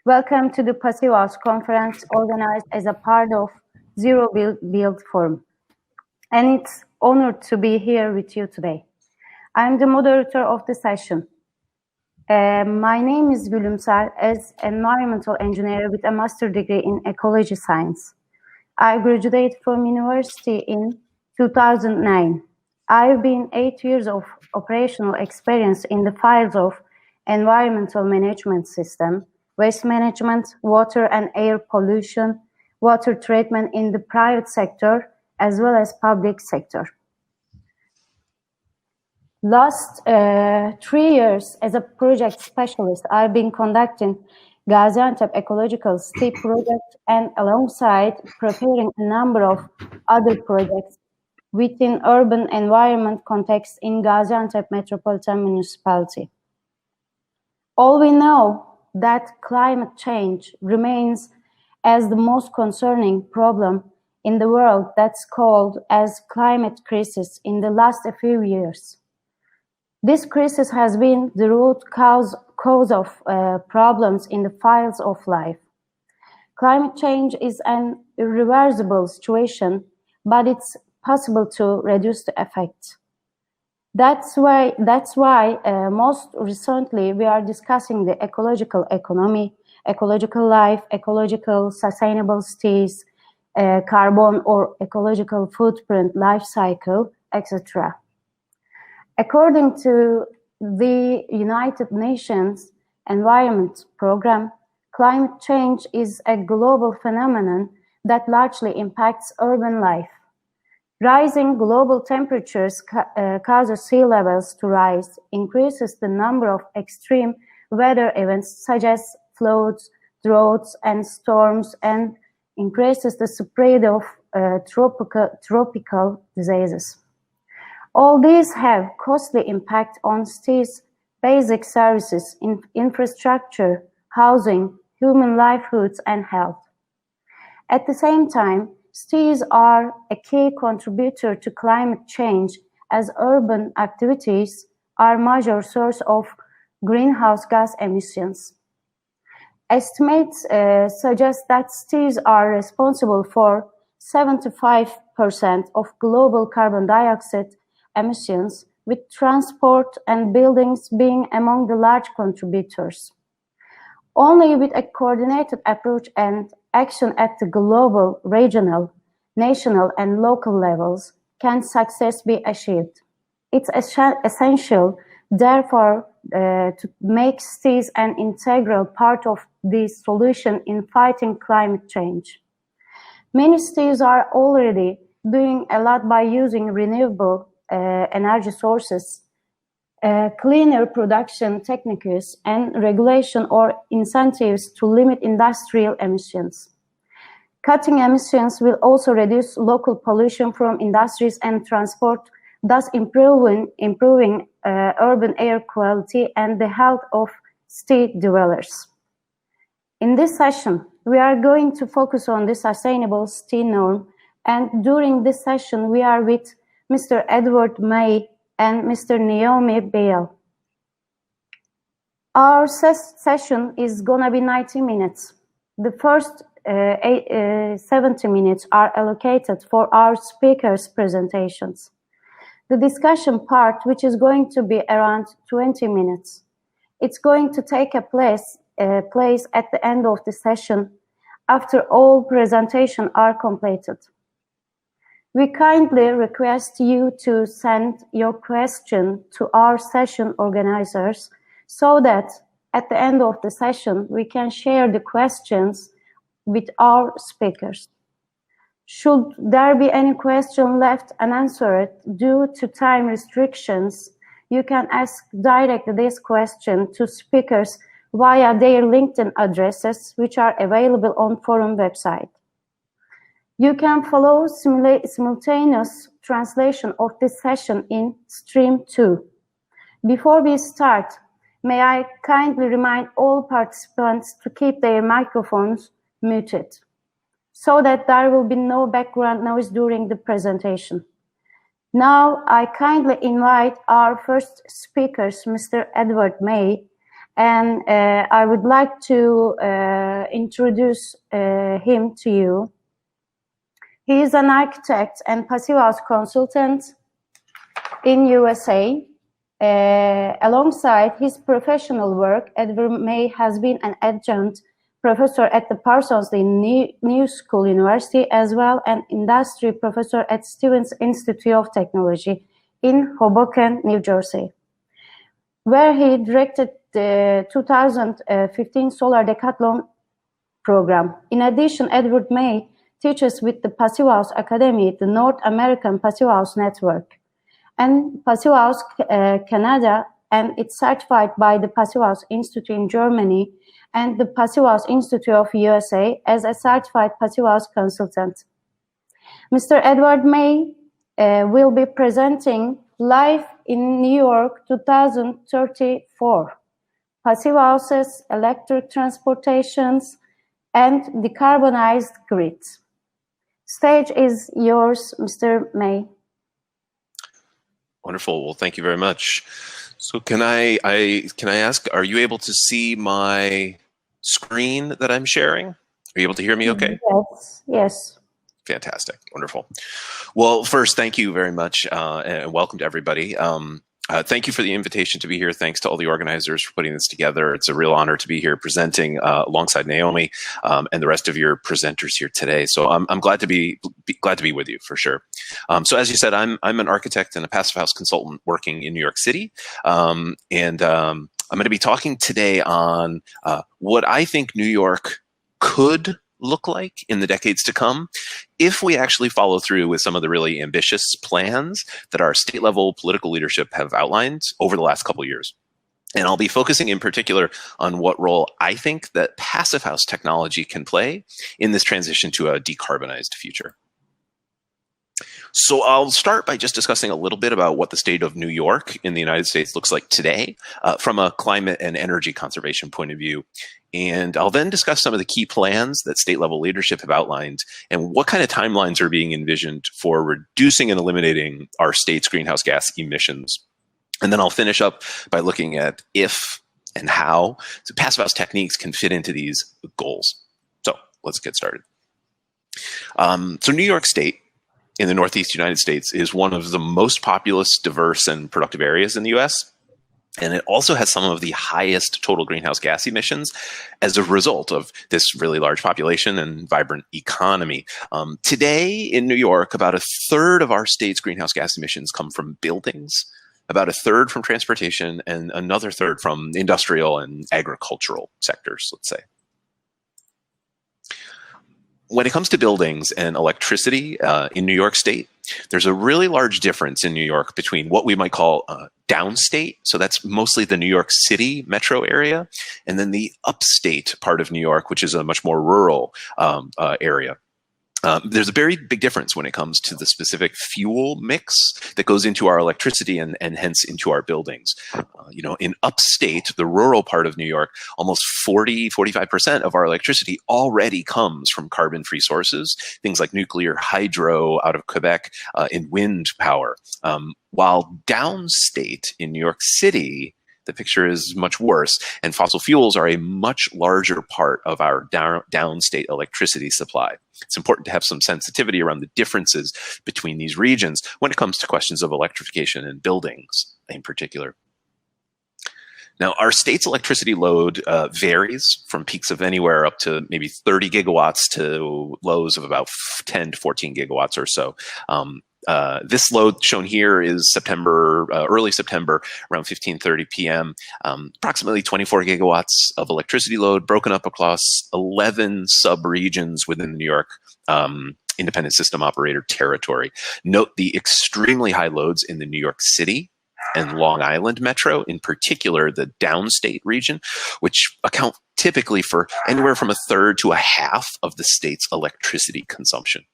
Welcome to the Passive House conference organized as a part of Zero Build Forum. And it's honored to be here with you today. I'm the moderator of the session. My name is Gülümser, as environmental engineer with a master degree in ecology science. I graduated from university in 2009. I've been 8 years of operational experience in the fields of environmental management system, waste management, water and air pollution, water treatment in the private sector, as well as public sector. Last 3 years as a project specialist, I've been conducting Gaziantep Ecological STEEP project and alongside preparing a number of other projects within urban environment context in Gaziantep Metropolitan Municipality. All we know that climate change remains as the most concerning problem in the world that's called as climate crisis in the last few years. This crisis has been the root cause of problems in the fields of life. Climate change is an irreversible situation, but it's possible to reduce the effect. That's why most recently we are discussing the ecological economy, ecological life, ecological sustainable cities, carbon or ecological footprint life cycle, etc. According to the United Nations Environment Programme, climate change is a global phenomenon that largely impacts urban life. Rising global temperatures causes sea levels to rise, increases the number of extreme weather events such as floods, droughts, and storms, and increases the spread of tropical diseases. All these have costly impact on cities' basic services, infrastructure, housing, human livelihoods, and health. At the same time, cities are a key contributor to climate change as urban activities are a major source of greenhouse gas emissions. Estimates suggest that cities are responsible for 75% of global carbon dioxide emissions, with transport and buildings being among the large contributors. Only with a coordinated approach and action at the global, regional, national, and local levels can success be achieved. It's essential, therefore, to make cities an integral part of the solution in fighting climate change. Many cities are already doing a lot by using renewable energy sources, cleaner production techniques, and regulation or incentives to limit industrial emissions. Cutting emissions will also reduce local pollution from industries and transport, thus improving urban air quality and the health of city dwellers. In this session, we are going to focus on the sustainable city norm, and during this session, we are with Mr. Edwin May and Mr. Naomi Beal. Our session is gonna be 90 minutes. The first 70 minutes are allocated for our speakers' presentations. The discussion part, which is going to be around 20 minutes, it's going to take a place at the end of the session after all presentations are completed. We kindly request you to send your question to our session organizers so that at the end of the session, we can share the questions with our speakers. Should there be any question left unanswered due to time restrictions, you can ask directly this question to speakers via their LinkedIn addresses, which are available on forum website. You can follow simultaneous translation of this session in Stream 2. Before we start, may I kindly remind all participants to keep their microphones muted so that there will be no background noise during the presentation. Now, I kindly invite our first speakers, Mr. Edwin May and I would like to introduce him to you. He is an architect and passive house consultant in USA. Alongside his professional work, Edwin May has been an adjunct professor at the Parsons New School University, as well as an industry professor at Stevens Institute of Technology in Hoboken, New Jersey, where he directed the 2015 Solar Decathlon program. In addition, Edwin May teaches with the Passive House Academy, the North American Passive House Network, and Passive House Canada, and it's certified by the Passive House Institute in Germany and the Passive House Institute of USA as a certified Passive House consultant. Mr. Edward May will be presenting live in New York 2034, Passive Houses, Electric Transportations, and Decarbonized Grids. Stage is yours, Mr. May. Wonderful. Well, thank you very much. So can I ask, are you able to see my screen that I'm sharing? Are you able to hear me okay? Yes. Yes. Fantastic. Wonderful. Well, first, thank you very much and welcome to everybody. Thank you for the invitation to be here. Thanks to all the organizers for putting this together. It's a real honor to be here presenting alongside Naomi and the rest of your presenters here today. So I'm glad to be with you for sure. So as you said, I'm an architect and a passive house consultant working in New York City, and I'm going to be talking today on what I think New York could look like in the decades to come if we actually follow through with some of the really ambitious plans that our state level political leadership have outlined over the last couple of years. And I'll be focusing in particular on what role I think that passive house technology can play in this transition to a decarbonized future. So I'll start by just discussing a little bit about what the state of New York in the United States looks like today from a climate and energy conservation point of view. And I'll then discuss some of the key plans that state level leadership have outlined and what kind of timelines are being envisioned for reducing and eliminating our state's greenhouse gas emissions. And then I'll finish up by looking at if and how passive house techniques can fit into these goals. So let's get started. So New York State in the Northeast United States is one of the most populous, diverse, and productive areas in the US. And it also has some of the highest total greenhouse gas emissions as a result of this really large population and vibrant economy. Today in New York, about a third of our state's greenhouse gas emissions come from buildings, about a third from transportation, and another third from industrial and agricultural sectors, let's say. When it comes to buildings and electricity in New York State, there's a really large difference in New York between what we might call downstate, so that's mostly the New York City metro area, and then the upstate part of New York, which is a much more rural area. There's a very big difference when it comes to the specific fuel mix that goes into our electricity and hence into our buildings. In upstate, the rural part of New York, almost 45% of our electricity already comes from carbon-free sources, things like nuclear, hydro out of Quebec, and wind power. While downstate in New York City, the picture is much worse, and fossil fuels are a much larger part of our downstate electricity supply. It's important to have some sensitivity around the differences between these regions when it comes to questions of electrification and buildings in particular. Now, our state's electricity load varies from peaks of anywhere up to maybe 30 gigawatts to lows of about 10 to 14 gigawatts or so. This load shown here is early September, around 15:30 p.m. Approximately 24 gigawatts of electricity load broken up across 11 sub-regions within the New York Independent System Operator territory. Note the extremely high loads in the New York City and Long Island Metro, in particular the downstate region, which account typically for anywhere from a third to a half of the state's electricity consumption.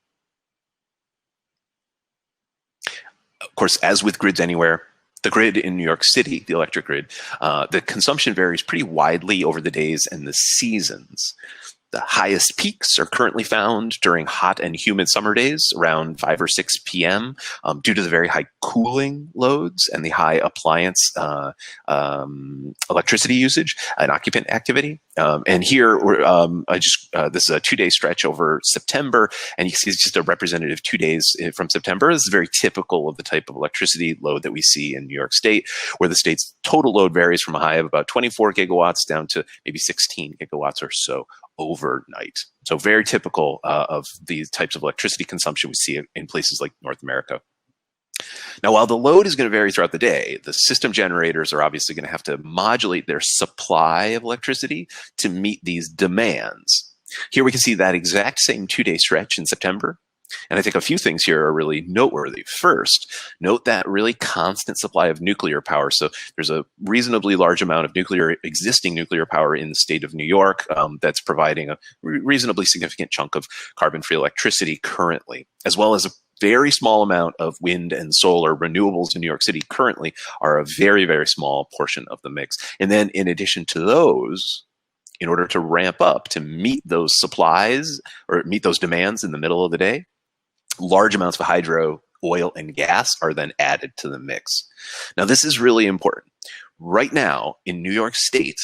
Of course, as with grids anywhere, the grid in New York City, the electric grid, the consumption varies pretty widely over the days and the seasons. The highest peaks are currently found during hot and humid summer days around 5 or 6 p.m. Due to the very high cooling loads and the high appliance electricity usage and occupant activity. And here, this is a 2-day stretch over September, and you can see it's just a representative 2 days from September. This is very typical of the type of electricity load that we see in New York State, where the state's total load varies from a high of about 24 gigawatts down to maybe 16 gigawatts or so overnight. So very typical of these types of electricity consumption we see in places like North America. Now, while the load is going to vary throughout the day, the system generators are obviously going to have to modulate their supply of electricity to meet these demands. Here we can see that exact same 2-day stretch in September. And I think a few things here are really noteworthy. First, note that really constant supply of nuclear power. So there's a reasonably large amount of existing nuclear power in the state of New York that's providing a reasonably significant chunk of carbon-free electricity currently, as well as a very small amount of wind and solar renewables in New York City currently are a very, very small portion of the mix. And then in addition to those, in order to ramp up to meet those supplies or meet those demands in the middle of the day, large amounts of hydro, oil, and gas are then added to the mix. Now, this is really important. Right now, in New York State,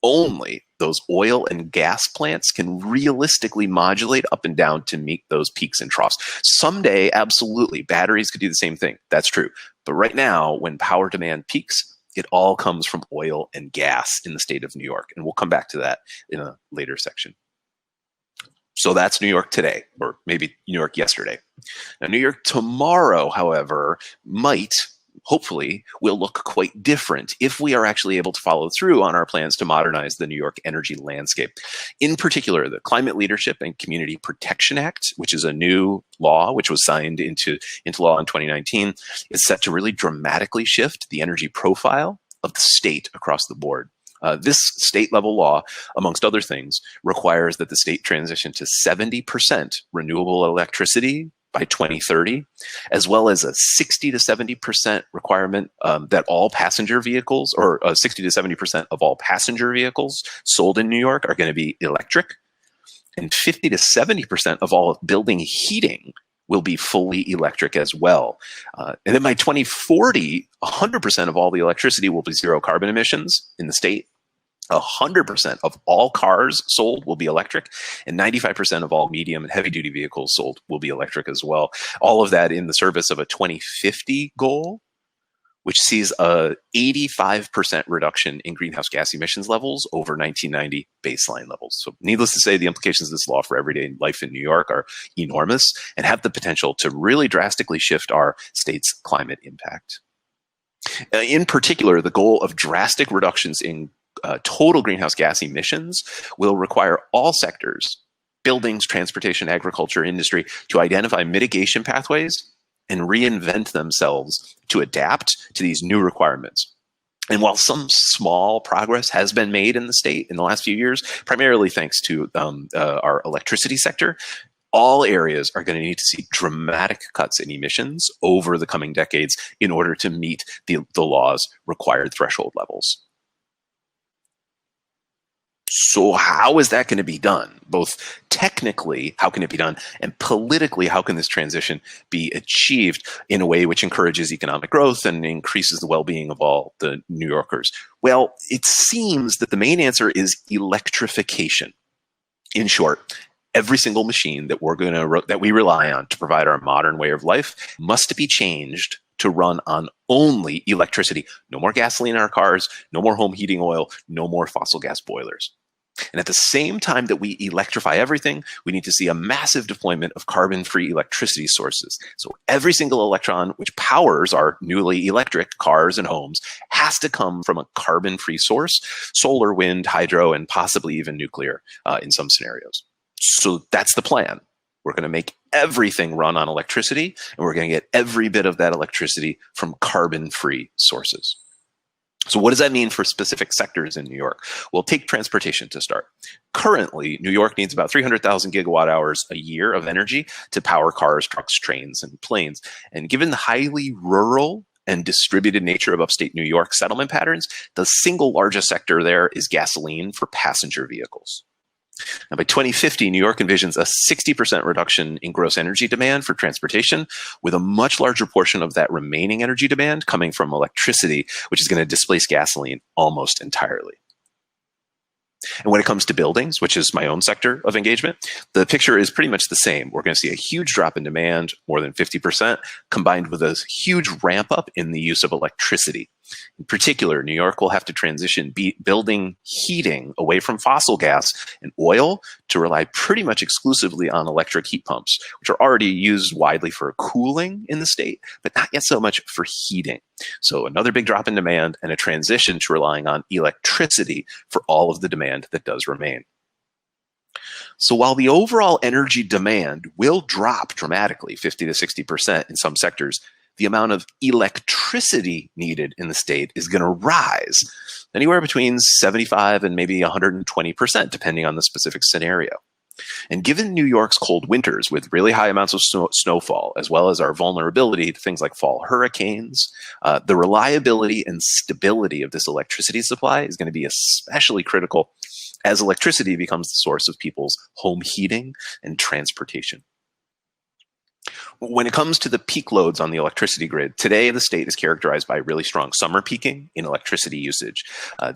only those oil and gas plants can realistically modulate up and down to meet those peaks and troughs. Someday, absolutely, batteries could do the same thing. That's true. But right now, when power demand peaks, it all comes from oil and gas in the state of New York. And we'll come back to that in a later section. So that's New York today, or maybe New York yesterday. Now, New York tomorrow, however, hopefully, will look quite different if we are actually able to follow through on our plans to modernize the New York energy landscape. In particular, the Climate Leadership and Community Protection Act, which is a new law, which was signed into law in 2019, is set to really dramatically shift the energy profile of the state across the board. This state-level law, amongst other things, requires that the state transition to 70% renewable electricity by 2030, as well as a 60 to 70% requirement that all passenger vehicles, or 60 to 70% of all passenger vehicles sold in New York are going to be electric, and 50 to 70% of all building heating will be fully electric as well. And then by 2040, 100% of all the electricity will be zero carbon emissions in the state. 100% of all cars sold will be electric, and 95% of all medium and heavy duty vehicles sold will be electric as well. All of that in the service of a 2050 goal, which sees a 85% reduction in greenhouse gas emissions levels over 1990 baseline levels. So needless to say, the implications of this law for everyday life in New York are enormous and have the potential to really drastically shift our state's climate impact. In particular, the goal of drastic reductions in total greenhouse gas emissions will require all sectors, buildings, transportation, agriculture, industry, to identify mitigation pathways and reinvent themselves to adapt to these new requirements. And while some small progress has been made in the state in the last few years, primarily thanks to our electricity sector, all areas are going to need to see dramatic cuts in emissions over the coming decades in order to meet the law's required threshold levels. So how is that going to be done? Both technically, how can it be done? And politically, how can this transition be achieved in a way which encourages economic growth and increases the well-being of all the New Yorkers? Well, it seems that the main answer is electrification. In short, every single machine that we rely on to provide our modern way of life must be changed to run on only electricity. No more gasoline in our cars, no more home heating oil, no more fossil gas boilers. And at the same time that we electrify everything, we need to see a massive deployment of carbon-free electricity sources. So every single electron which powers our newly electric cars and homes has to come from a carbon-free source: solar, wind, hydro, and possibly even nuclear in some scenarios. So that's the plan. We're going to make everything run on electricity, and we're going to get every bit of that electricity from carbon-free sources. So what does that mean for specific sectors in New York? Well, take transportation to start. Currently, New York needs about 300,000 gigawatt hours a year of energy to power cars, trucks, trains, and planes. And given the highly rural and distributed nature of upstate New York settlement patterns, the single largest sector there is gasoline for passenger vehicles. Now, by 2050, New York envisions a 60% reduction in gross energy demand for transportation, with a much larger portion of that remaining energy demand coming from electricity, which is going to displace gasoline almost entirely. And when it comes to buildings, which is my own sector of engagement, the picture is pretty much the same. We're going to see a huge drop in demand, more than 50%, combined with a huge ramp up in the use of electricity. In particular, New York will have to transition building heating away from fossil gas and oil to rely pretty much exclusively on electric heat pumps, which are already used widely for cooling in the state, but not yet so much for heating. So another big drop in demand and a transition to relying on electricity for all of the demand that does remain. So while the overall energy demand will drop dramatically, 50 to 60% in some sectors, the amount of electricity needed in the state is going to rise anywhere between 75 and maybe 120%, depending on the specific scenario. And given New York's cold winters with really high amounts of snowfall, as well as our vulnerability to things like fall hurricanes, the reliability and stability of this electricity supply is going to be especially critical as electricity becomes the source of people's home heating and transportation. When it comes to the peak loads on the electricity grid, today the state is characterized by really strong summer peaking in electricity usage.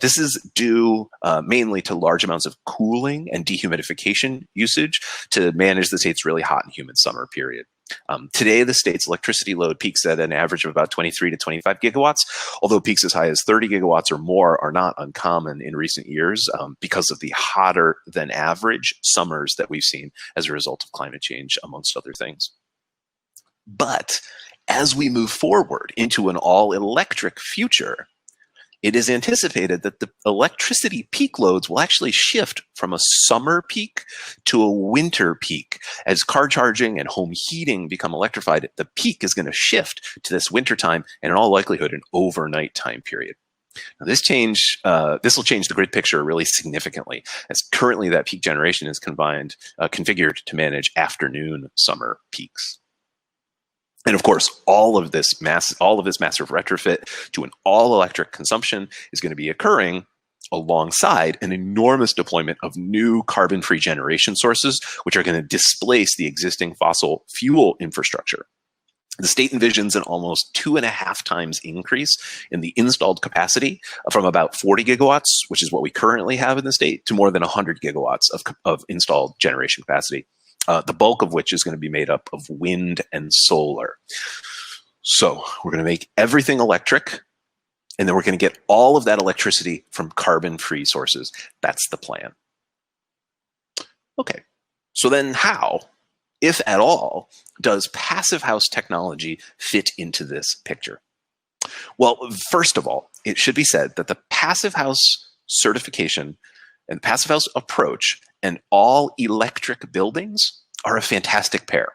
This is due mainly to large amounts of cooling and dehumidification usage to manage the state's really hot and humid summer period. Today, the state's electricity load peaks at an average of about 23 to 25 gigawatts, although peaks as high as 30 gigawatts or more are not uncommon in recent years because of the hotter than average summers that we've seen as a result of climate change, amongst other things. But as we move forward into an all-electric future, it is anticipated that the electricity peak loads will actually shift from a summer peak to a winter peak. As car charging and home heating become electrified, the peak is going to shift to this wintertime and in all likelihood an overnight time period. Now, this will change the grid picture really significantly, as currently that peak generation is configured to manage afternoon summer peaks. And of course, all of this massive retrofit to an all-electric consumption is going to be occurring alongside an enormous deployment of new carbon-free generation sources, which are going to displace the existing fossil fuel infrastructure. The state envisions an almost 2.5 times increase in the installed capacity from about 40 gigawatts, which is what we currently have in the state, to more than 100 gigawatts of installed generation capacity. The bulk of which is going to be made up of wind and solar. So we're going to make everything electric, and then we're going to get all of that electricity from carbon-free sources. That's the plan. Okay, so then how, if at all, does passive house technology fit into this picture? Well, first of all, it should be said that the passive house certification and passive house approach and all electric buildings are a fantastic pair.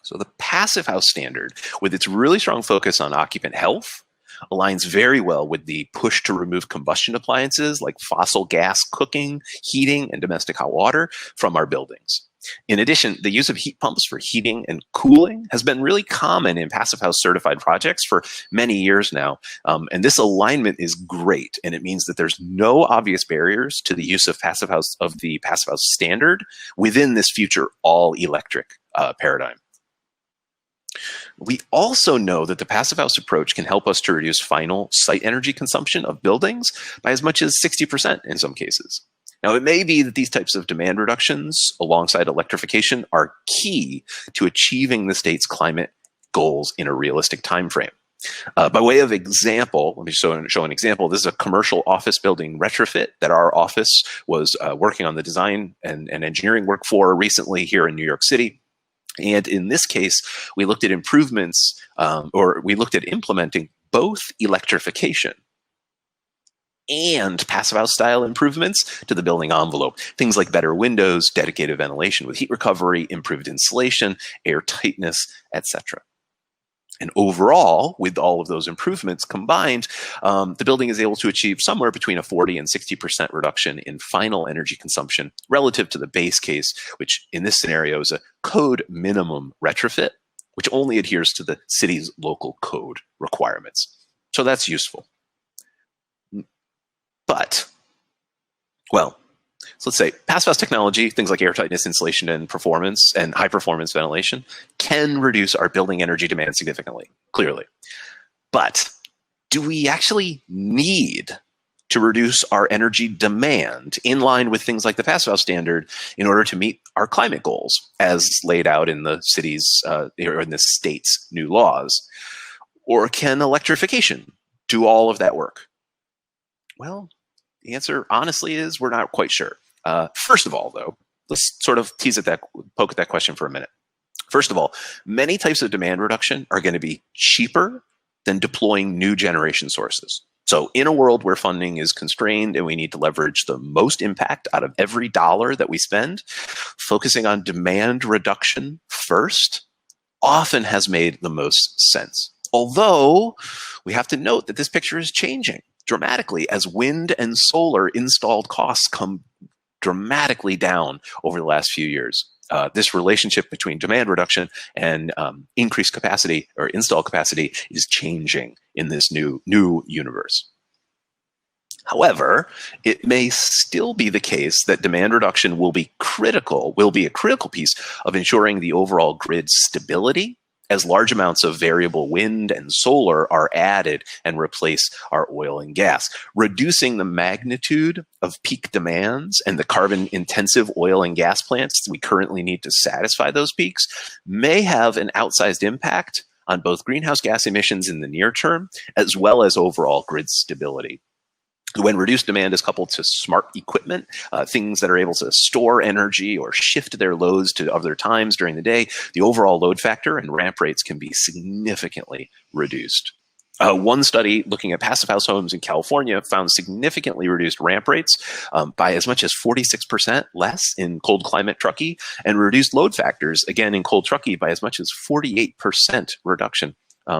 So the passive house standard, with its really strong focus on occupant health, aligns very well with the push to remove combustion appliances like fossil gas cooking, heating, and domestic hot water from our buildings. In addition, the use of heat pumps for heating and cooling has been really common in passive house certified projects for many years now. And this alignment is great. And it means that there's no obvious barriers to the use of the passive house standard within this future all electric paradigm. We also know that the passive house approach can help us to reduce final site energy consumption of buildings by as much as 60% in some cases. Now, it may be that these types of demand reductions alongside electrification are key to achieving the state's climate goals in a realistic time frame. By way of example, let me show an example. This is a commercial office building retrofit that our office was working on the design and engineering work for recently here in New York City. And in this case, we looked at improvements, or we looked at implementing both electrification and passive house style improvements to the building envelope. Things like better windows, dedicated ventilation with heat recovery, improved insulation, air tightness, etc. And overall, with all of those improvements combined, the building is able to achieve somewhere between a 40 and 60% reduction in final energy consumption relative to the base case, which in this scenario is a code minimum retrofit, which only adheres to the city's local code requirements. So that's useful. But, well, So let's say passive house technology, things like air tightness, insulation, and performance, and high performance ventilation can reduce our building energy demand significantly, clearly. But do we actually need to reduce our energy demand in line with things like the passive house standard in order to meet our climate goals as laid out in the city's or in the state's new laws? Or can electrification do all of that work? Well, the answer honestly is we're not quite sure. First of all, though, let's sort of poke at that question for a minute. First of all, many types of demand reduction are going to be cheaper than deploying new generation sources. So in a world where funding is constrained and we need to leverage the most impact out of every dollar that we spend, focusing on demand reduction first often has made the most sense. Although we have to note that this picture is changing dramatically as wind and solar installed costs come dramatically down over the last few years. This relationship between demand reduction and increased capacity or install capacity is changing in this new universe. However, it may still be the case that demand reduction will be a critical piece of ensuring the overall grid stability as large amounts of variable wind and solar are added and replace our oil and gas. Reducing the magnitude of peak demands and the carbon-intensive oil and gas plants we currently need to satisfy those peaks may have an outsized impact on both greenhouse gas emissions in the near term, as well as overall grid stability. When reduced demand is coupled to smart equipment, things that are able to store energy or shift their loads to other times during the day, the overall load factor and ramp rates can be significantly reduced. One study looking at passive house homes in California found significantly reduced ramp rates by as much as 46% less in cold climate Truckee, and reduced load factors, again in cold Truckee, by as much as 48% reduction.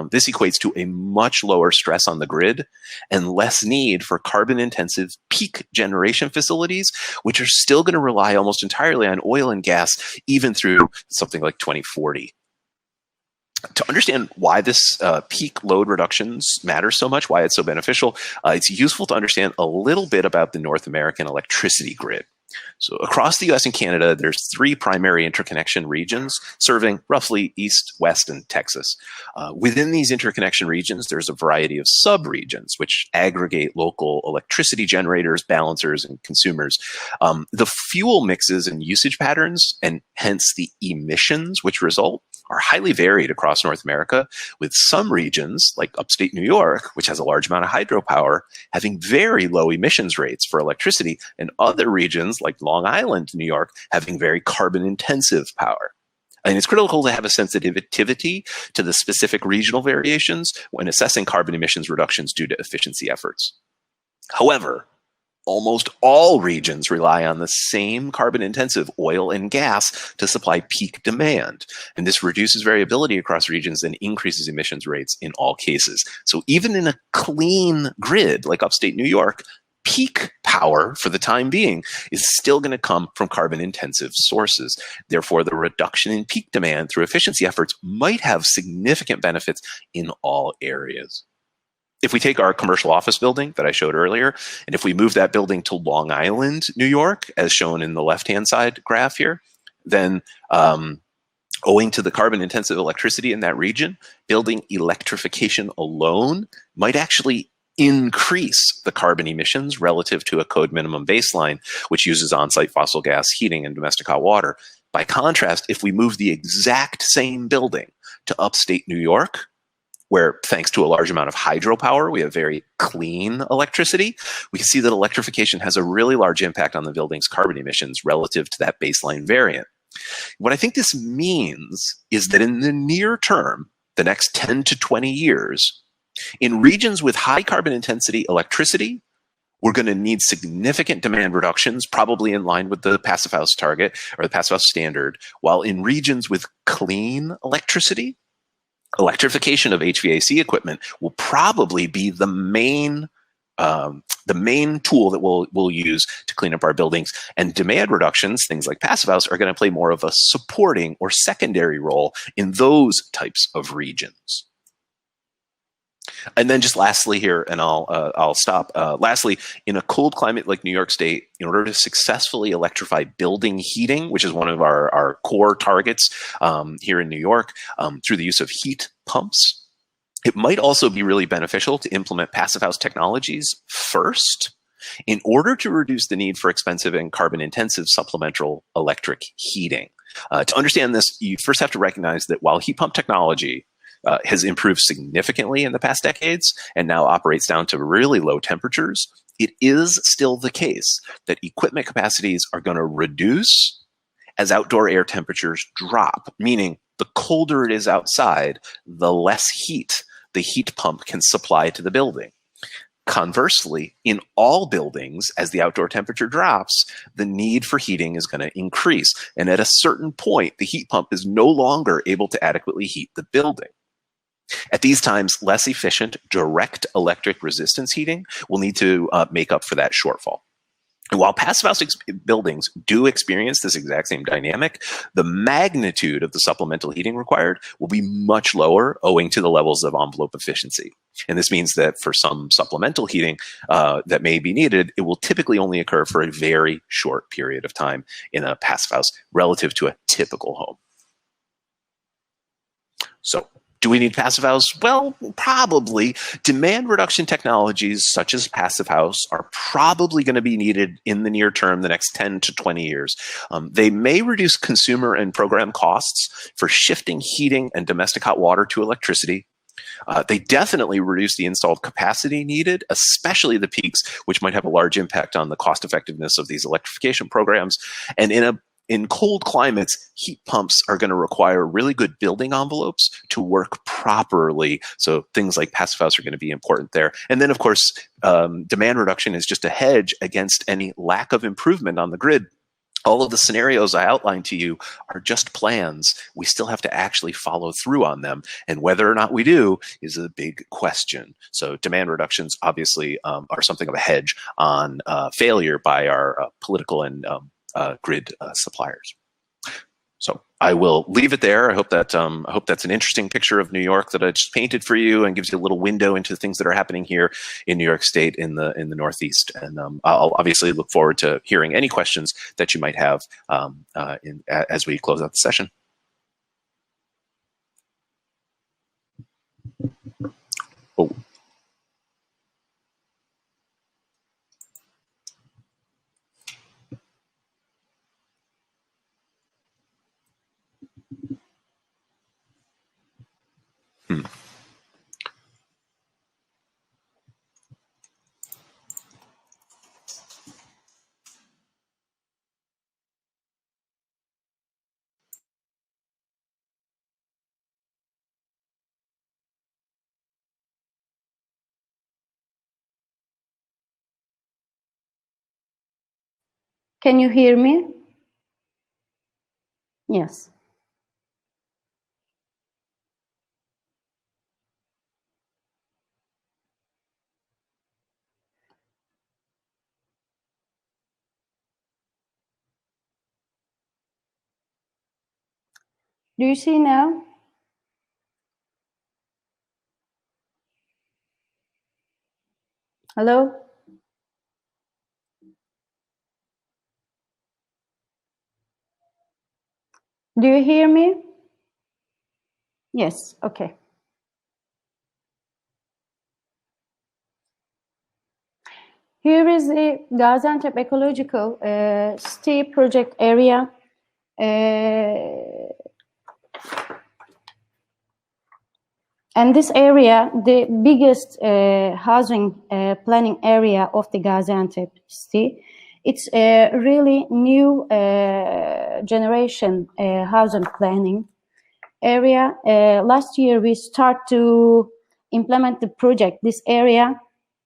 This equates to a much lower stress on the grid and less need for carbon-intensive peak generation facilities, which are still going to rely almost entirely on oil and gas, even through something like 2040. To understand why this peak load reductions matter so much, why it's so beneficial, it's useful to understand a little bit about the North American electricity grid. So across the US and Canada, there's 3 primary interconnection regions serving roughly East, West, and Texas. Within these interconnection regions, there's a variety of sub-regions which aggregate local electricity generators, balancers, and consumers. The fuel mixes and usage patterns, and hence the emissions which result, are highly varied across North America, with some regions, like upstate New York, which has a large amount of hydropower, having very low emissions rates for electricity, and other regions, like Long Island, New York, having very carbon-intensive power. And it's critical to have a sensitivity to the specific regional variations when assessing carbon emissions reductions due to efficiency efforts. However, almost all regions rely on the same carbon-intensive oil and gas to supply peak demand, and this reduces variability across regions and increases emissions rates in all cases. So even in a clean grid like upstate New York, peak power for the time being is still going to come from carbon-intensive sources. Therefore, the reduction in peak demand through efficiency efforts might have significant benefits in all areas. If we take our commercial office building that I showed earlier, and if we move that building to Long Island, New York, as shown in the left-hand side graph here, then owing to the carbon-intensive electricity in that region, building electrification alone might actually increase the carbon emissions relative to a code minimum baseline, which uses on-site fossil gas heating and domestic hot water. By contrast, if we move the exact same building to upstate New York, where thanks to a large amount of hydropower, we have very clean electricity, we can see that electrification has a really large impact on the building's carbon emissions relative to that baseline variant. What I think this means is that in the near term, the next 10 to 20 years, in regions with high carbon intensity electricity, we're going to need significant demand reductions, probably in line with the passive house target or the passive house standard, while in regions with clean electricity, electrification of HVAC equipment will probably be the main tool that we'll use to clean up our buildings. And demand reductions, things like passive house, are going to play more of a supporting or secondary role in those types of regions. And then just lastly here, and I'll stop. Lastly, in a cold climate like New York State, in order to successfully electrify building heating, which is one of our core targets here in New York, through the use of heat pumps, it might also be really beneficial to implement passive house technologies first in order to reduce the need for expensive and carbon-intensive supplemental electric heating. To understand this, you first have to recognize that while heat pump technology has improved significantly in the past decades and now operates down to really low temperatures, it is still the case that equipment capacities are going to reduce as outdoor air temperatures drop, meaning the colder it is outside, the less heat the heat pump can supply to the building. Conversely, in all buildings, as the outdoor temperature drops, the need for heating is going to increase. And at a certain point, the heat pump is no longer able to adequately heat the building. At these times, less efficient direct electric resistance heating will need to make up for that shortfall. And while passive house buildings do experience this exact same dynamic, the magnitude of the supplemental heating required will be much lower owing to the levels of envelope efficiency. And this means that for some supplemental heating that may be needed, it will typically only occur for a very short period of time in a passive house relative to a typical home. So, do we need passive house? Well, probably. Demand reduction technologies such as passive house are probably going to be needed in the near term, the next 10 to 20 years. They may reduce consumer and program costs for shifting heating and domestic hot water to electricity. They definitely reduce the installed capacity needed, especially the peaks, which might have a large impact on the cost effectiveness of these electrification programs. And in cold climates, heat pumps are going to require really good building envelopes to work properly. So things like passive house are going to be important there. And then, of course, demand reduction is just a hedge against any lack of improvement on the grid. All of the scenarios I outlined to you are just plans. We still have to actually follow through on them. And whether or not we do is a big question. So demand reductions obviously are something of a hedge on failure by our political and grid suppliers. So I will leave it there. I hope that's an interesting picture of New York that I just painted for you and gives you a little window into things that are happening here in New York State in the Northeast. And I'll obviously look forward to hearing any questions that you might have as we close out the session. Oh. Can you hear me? Yes. Do you see now? Hello? Do you hear me? Yes, okay. Here is the Gaziantep Ecological City project area. And this area, the biggest housing planning area of the Gaziantep city, it's a really new generation housing planning area. Last year, we start to implement the project, this area,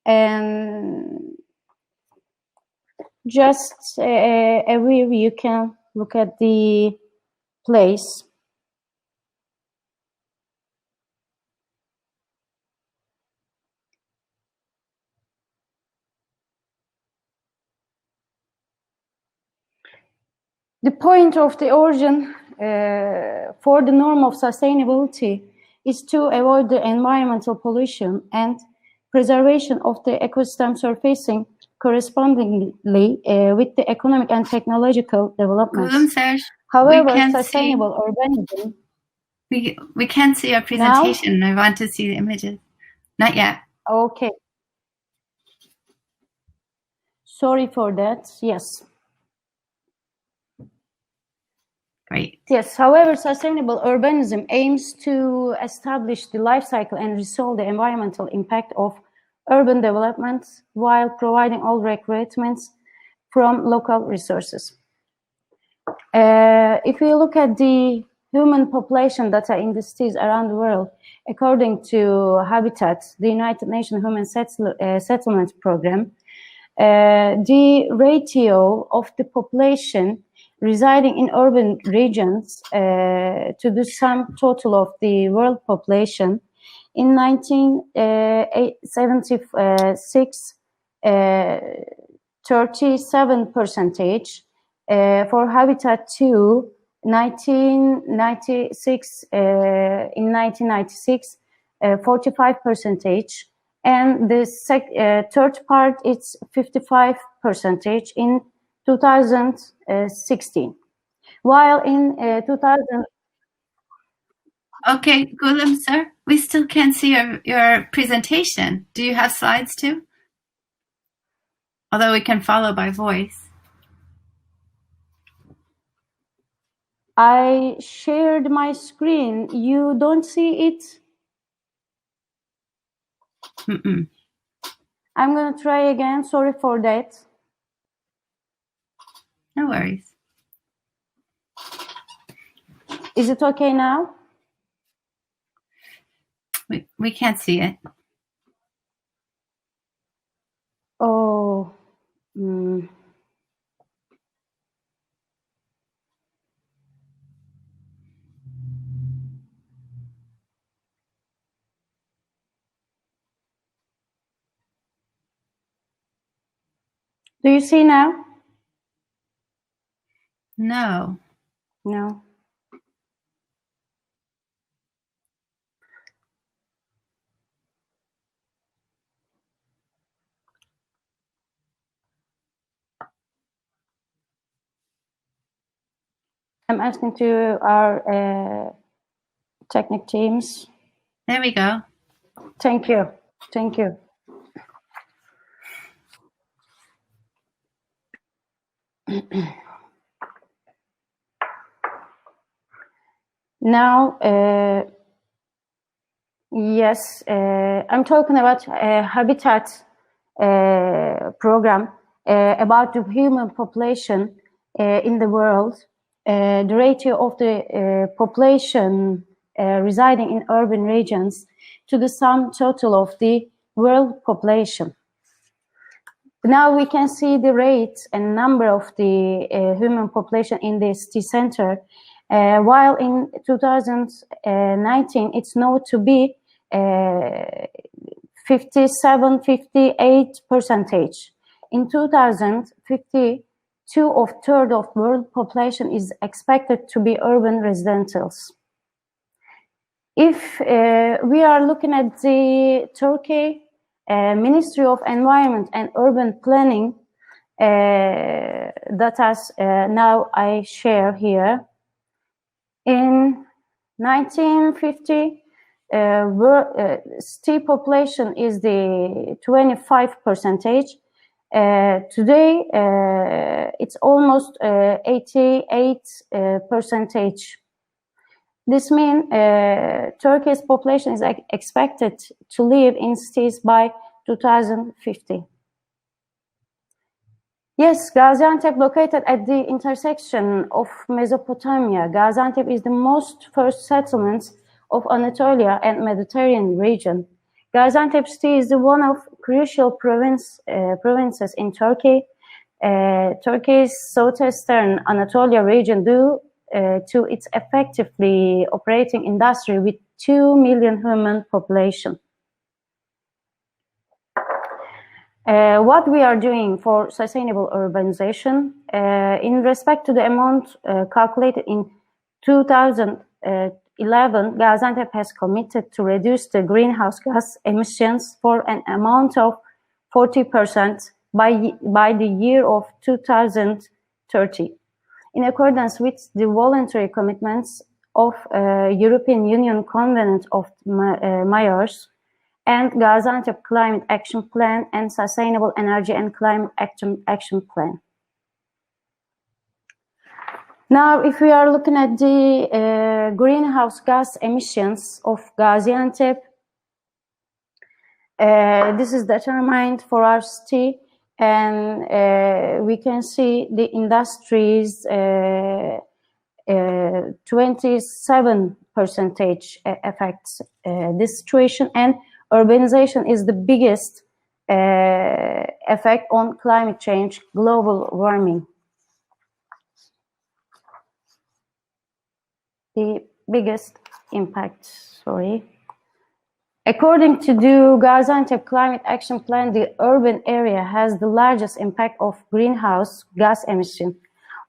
and just a view, you can look at the place. The point of the origin for the norm of sustainability is to avoid the environmental pollution and preservation of the ecosystem surfacing correspondingly with the economic and technological developments. Gülümser, However, sustainable urbanism... We can't see your presentation. Now? I want to see the images. Not yet. Okay. Sorry for that. Yes. Great. Yes, however, sustainable urbanism aims to establish the life cycle and resolve the environmental impact of urban development while providing all requirements from local resources. If we look at the human population data in the cities around the world, according to Habitat, the United Nations Human Settlement Program, the ratio of the population residing in urban regions to the sum total of the world population in 1976, 37%, for Habitat 2, 1996, in 1996, 45%, and the third part is 55% in 2016. While in 2000... Okay, Gülümser, we still can't see your presentation. Do you have slides too? Although we can follow by voice. I shared my screen. You don't see it? Mm-mm. I'm going to try again. Sorry for that. No worries. Is it okay now? We can't see it. Oh. Do you see now? No. No. I'm asking to our technical teams. There we go. Thank you. Thank you. Now, yes, I'm talking about Habitat program about the human population in the world. The ratio of the population residing in urban regions to the sum total of the world population. Now we can see the rate and number of the human population in the city center, while in 2019 it's known to be 57-58%. In 2050, two-thirds of world population is expected to be urban residentials. If we are looking at the Turkey Ministry of Environment and Urban Planning data, now I share here. In 1950, city population is the 25%. Today, it's almost 88%. This means Turkey's population is expected to live in cities by 2050. Yes, Gaziantep, located at the intersection of Mesopotamia. Gaziantep is the most first settlement of Anatolia and Mediterranean region. Gaziantep city is one of crucial provinces in Turkey. Turkey's southeastern Anatolia region due to its effectively operating industry with 2 million human population. What we are doing for sustainable urbanization in respect to the amount calculated in 2000 2011, Gaziantep has committed to reduce the greenhouse gas emissions for an amount of 40% by the year of 2030, in accordance with the voluntary commitments of European Union Covenant of Mayors and Gaziantep Climate Action Plan and Sustainable Energy and Climate Action Plan. Now, if we are looking at the greenhouse gas emissions of Gaziantep, this is determined for our city, and we can see the industries 27% affects this situation, and urbanization is the biggest effect on climate change, global warming. The biggest impact, According to the Gaziantep Climate Action Plan, the urban area has the largest impact of greenhouse gas emission,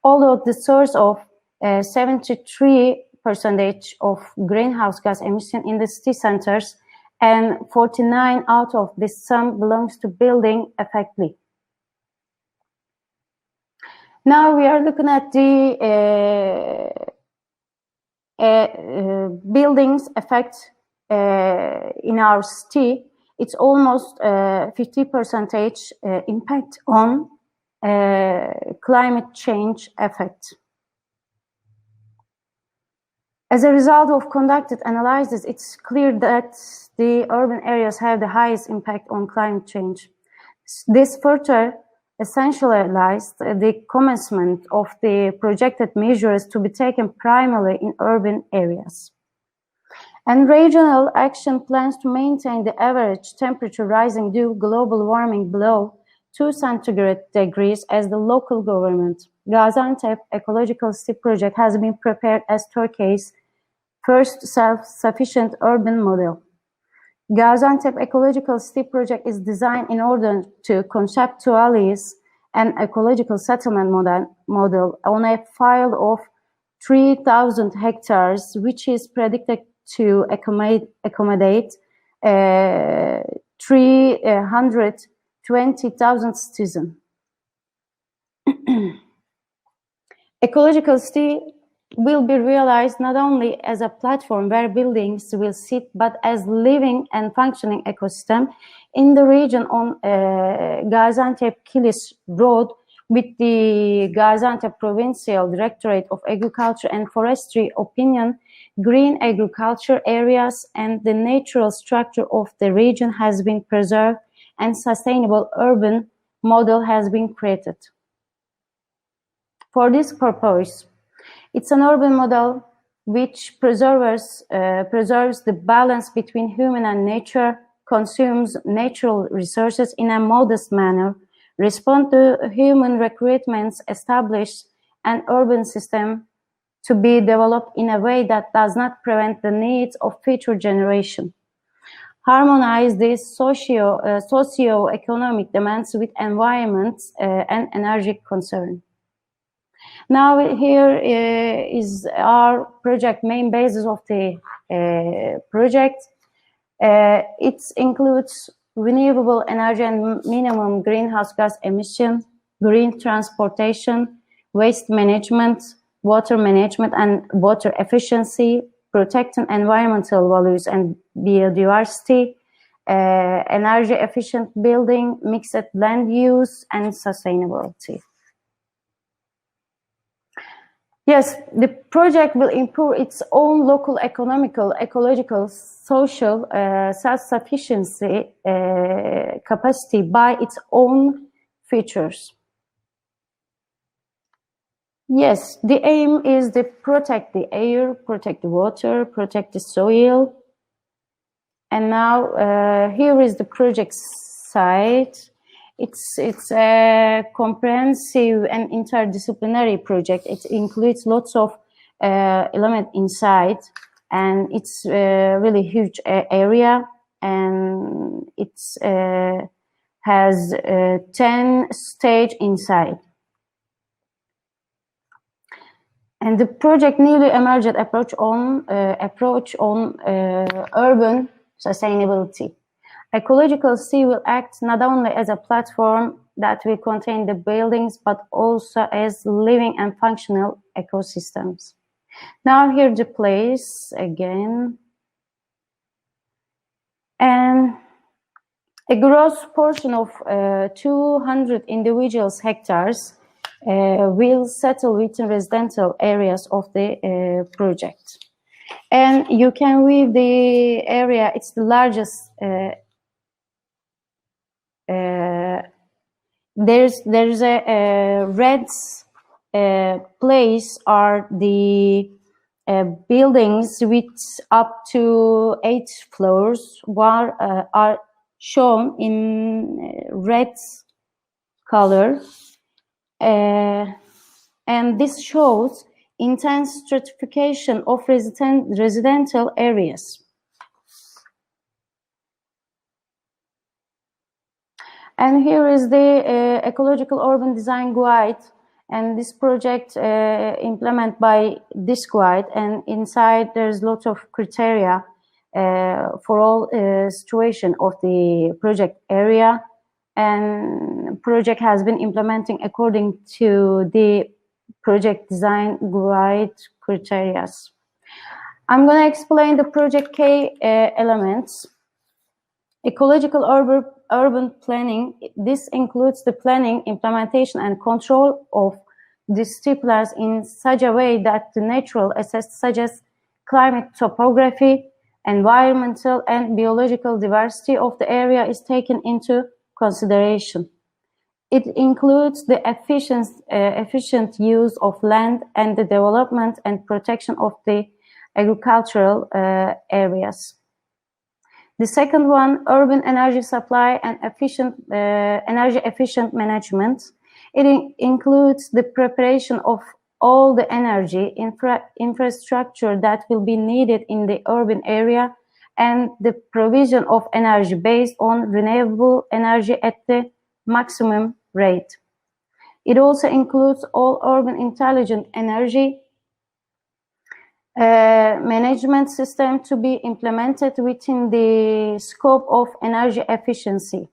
although the source of 73% of greenhouse gas emission in the city centers, and 49 out of this sum belongs to building effectively. Now we are looking at the buildings effect in our city. It's almost 50% impact on climate change effect. As a result of conducted analysis, it's clear that the urban areas have the highest impact on climate change. This further essentialized the commencement of the projected measures to be taken primarily in urban areas. And regional action plans to maintain the average temperature rising due to global warming below 2 centigrade degrees as the local government. Gaziantep Ecological City project has been prepared as Turkey's first self-sufficient urban model. Gaziantep Ecological City project is designed in order to conceptualize an ecological settlement model on a file of 3,000 hectares, which is predicted to accommodate 320,000 citizens. Ecological City will be realized not only as a platform where buildings will sit, but as living and functioning ecosystem in the region on Gaziantep-Kilis Road with the Gaziantep Provincial Directorate of Agriculture and Forestry opinion. Green agriculture areas and the natural structure of the region has been preserved and sustainable urban model has been created. For this purpose, it's an urban model which preserves the balance between human and nature, consumes natural resources in a modest manner, responds to human requirements, establish an urban system to be developed in a way that does not prevent the needs of future generations. Harmonize these socio-economic demands with environment and energy concern. Now here is our project main basis of the project. It includes renewable energy and minimum greenhouse gas emission, green transportation, waste management, water management and water efficiency, protecting environmental values and biodiversity, energy efficient building, mixed land use, and sustainability. Yes, the project will improve its own local economical, ecological, social self-sufficiency capacity by its own features. Yes, the aim is to protect the air, protect the water, protect the soil. And now here is the project site. It's a comprehensive and interdisciplinary project. It includes lots of elements inside, and it's a really huge area, and it has 10 stages inside. And the project newly emerged approach on urban sustainability. Ecological C will act not only as a platform that will contain the buildings, but also as living and functional ecosystems. Now here the place again. And a gross portion of 200 individual hectares will settle within residential areas of the project. And you can view the area, it's the largest. There's a red place are the buildings with up to 8 floors, while are shown in red color. And this shows intense stratification of residential areas. And here is the Ecological Urban Design Guide, and this project implemented by this guide, and inside there's lots of criteria for all situation of the project area, and project has been implementing according to the project design guide criteria. I'm going to explain the project K elements. Ecological urban planning. This includes the planning, implementation, and control of disciplines in such a way that the natural assets such as climate topography, environmental, and biological diversity of the area is taken into consideration. It includes the efficient use of land and the development and protection of the agricultural areas. The second one, urban energy supply and energy efficient management. It includes the preparation of all the energy infrastructure that will be needed in the urban area and the provision of energy based on renewable energy at the maximum rate. It also includes all urban intelligent energy management system to be implemented within the scope of energy efficiency.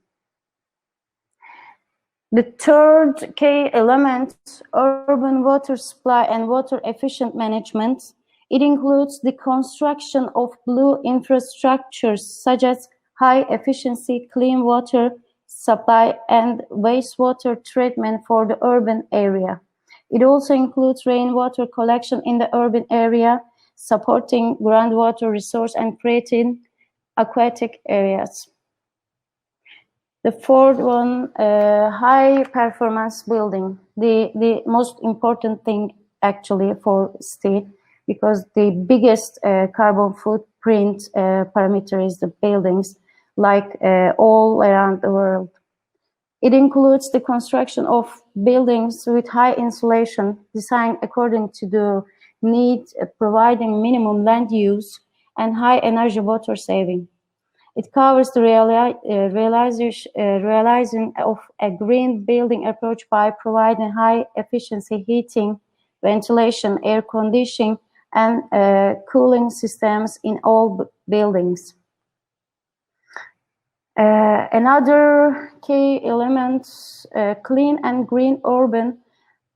The third key element, urban water supply and water efficient management. It includes the construction of blue infrastructures such as high efficiency clean water supply and wastewater treatment for the urban area. It also includes rainwater collection in the urban area, supporting groundwater resource and creating aquatic areas. The fourth one, high performance building. The most important thing actually for state, because the biggest carbon footprint parameter is the buildings, like all around the world. It includes the construction of buildings with high insulation, designed according to the need, providing minimum land use and high energy water saving. It covers the realizing of a green building approach by providing high efficiency heating, ventilation, air conditioning, and cooling systems in all buildings. Another key element, clean and green urban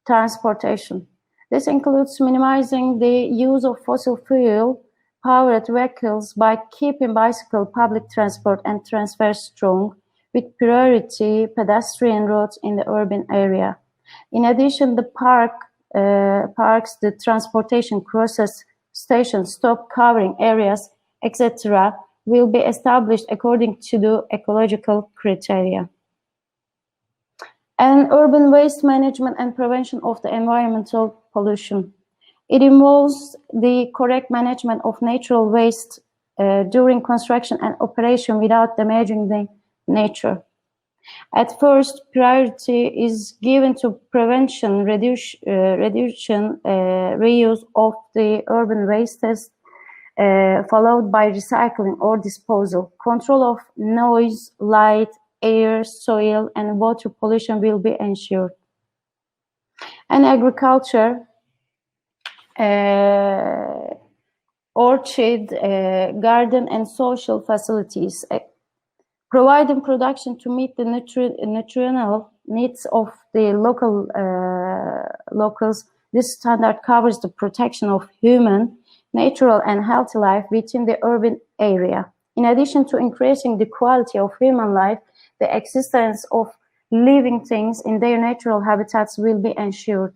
transportation. This includes minimizing the use of fossil fuel powered vehicles by keeping bicycle, public transport, and transfer strong, with priority pedestrian roads in the urban area. In addition, the parks, the transportation crosses, stations, stop covering areas, etc., will be established according to the ecological criteria. And urban waste management and prevention of the environmental pollution. It involves the correct management of natural waste during construction and operation without damaging the nature. At first, priority is given to prevention, reduction, reuse of the urban wastes, followed by recycling or disposal. Control of noise, light, air, soil, and water pollution will be ensured. And agriculture. orchard, garden, and social facilities, providing production to meet the nutritional needs of the locals. This standard covers the protection of human, natural, and healthy life within the urban area. In addition to increasing the quality of human life, the existence of living things in their natural habitats will be ensured.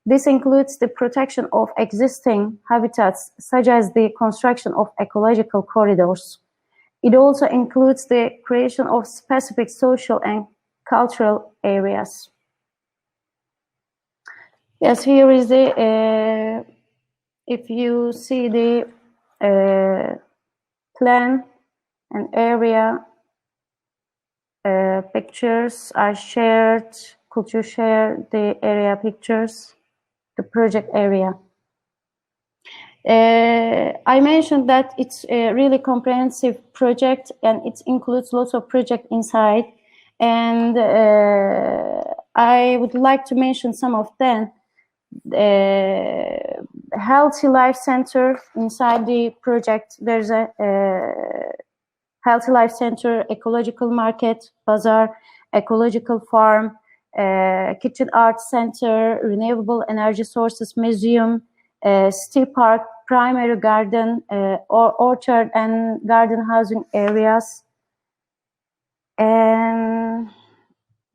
This includes the protection of existing habitats, such as the construction of ecological corridors. It also includes the creation of specific social and cultural areas. Yes, here is the, if you see the plan and area pictures are shared. Could you share the area pictures? The project area. I mentioned that it's a really comprehensive project and it includes lots of projects inside. And I would like to mention some of them. Healthy Life Center inside the project. There's a Healthy Life Center, Ecological Market, Bazaar, Ecological Farm, Kitchen Arts Center, Renewable Energy Sources Museum, City Park, Primary Garden, Orchard and Garden Housing areas. And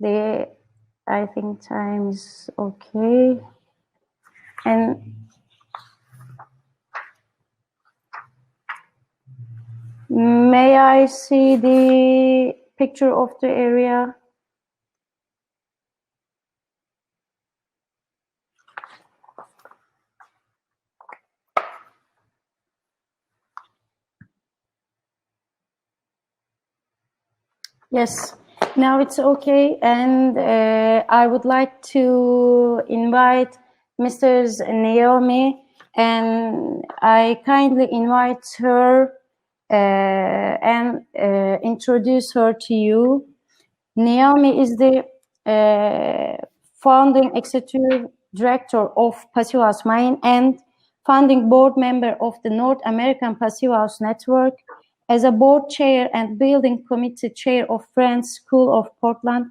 I think time is okay. And may I see the picture of the area? Yes, now it's okay. And I would like to invite Mrs. Naomi, and I kindly invite her and introduce her to you. Naomi is the founding executive director of passivhausMAINE and founding board member of the North American Passive House Network. As a board chair and building committee chair of Friends School of Portland,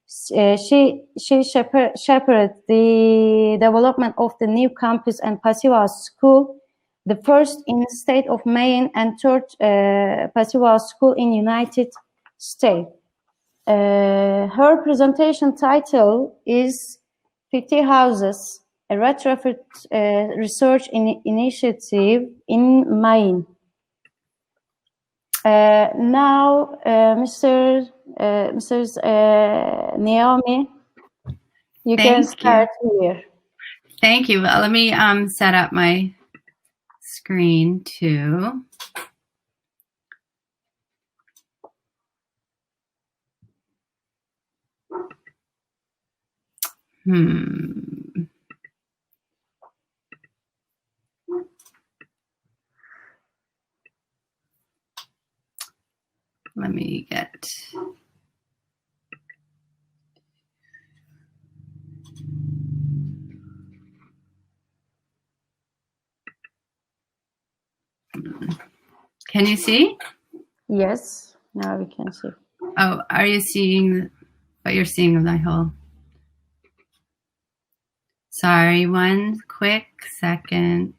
she shepherded the development of the new campus and Passive House School, the first in the state of Maine and third Passive House School in United States. Her presentation title is 50 Houses, a Retrofit Research Initiative in Maine. Now, Mrs. Naomi, you can start here. Thank you. Well, let me set up my screen too. Let me get. Can you see? Yes, now we can see. Oh, are you seeing what you're seeing of my whole? Sorry, one quick second.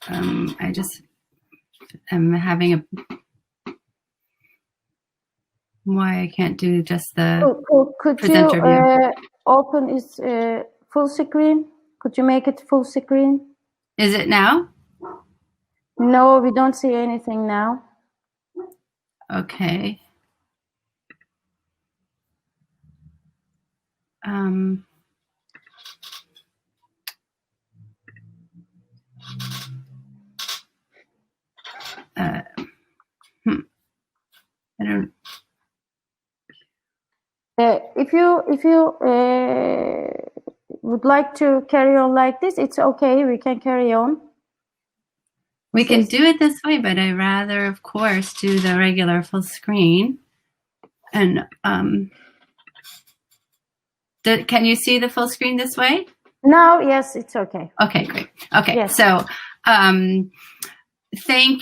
I just am having a. Why I can't do just the could presenter you view. Open its full screen? Could you make it full screen? Is it now? No, we don't see anything now. Okay. I don't. If you would like to carry on like this, it's okay. We can carry on. We can do it this way, but I'd rather, of course, do the regular full screen. And can you see the full screen this way? No, yes, it's okay. Okay, great. Okay, Yes. so thank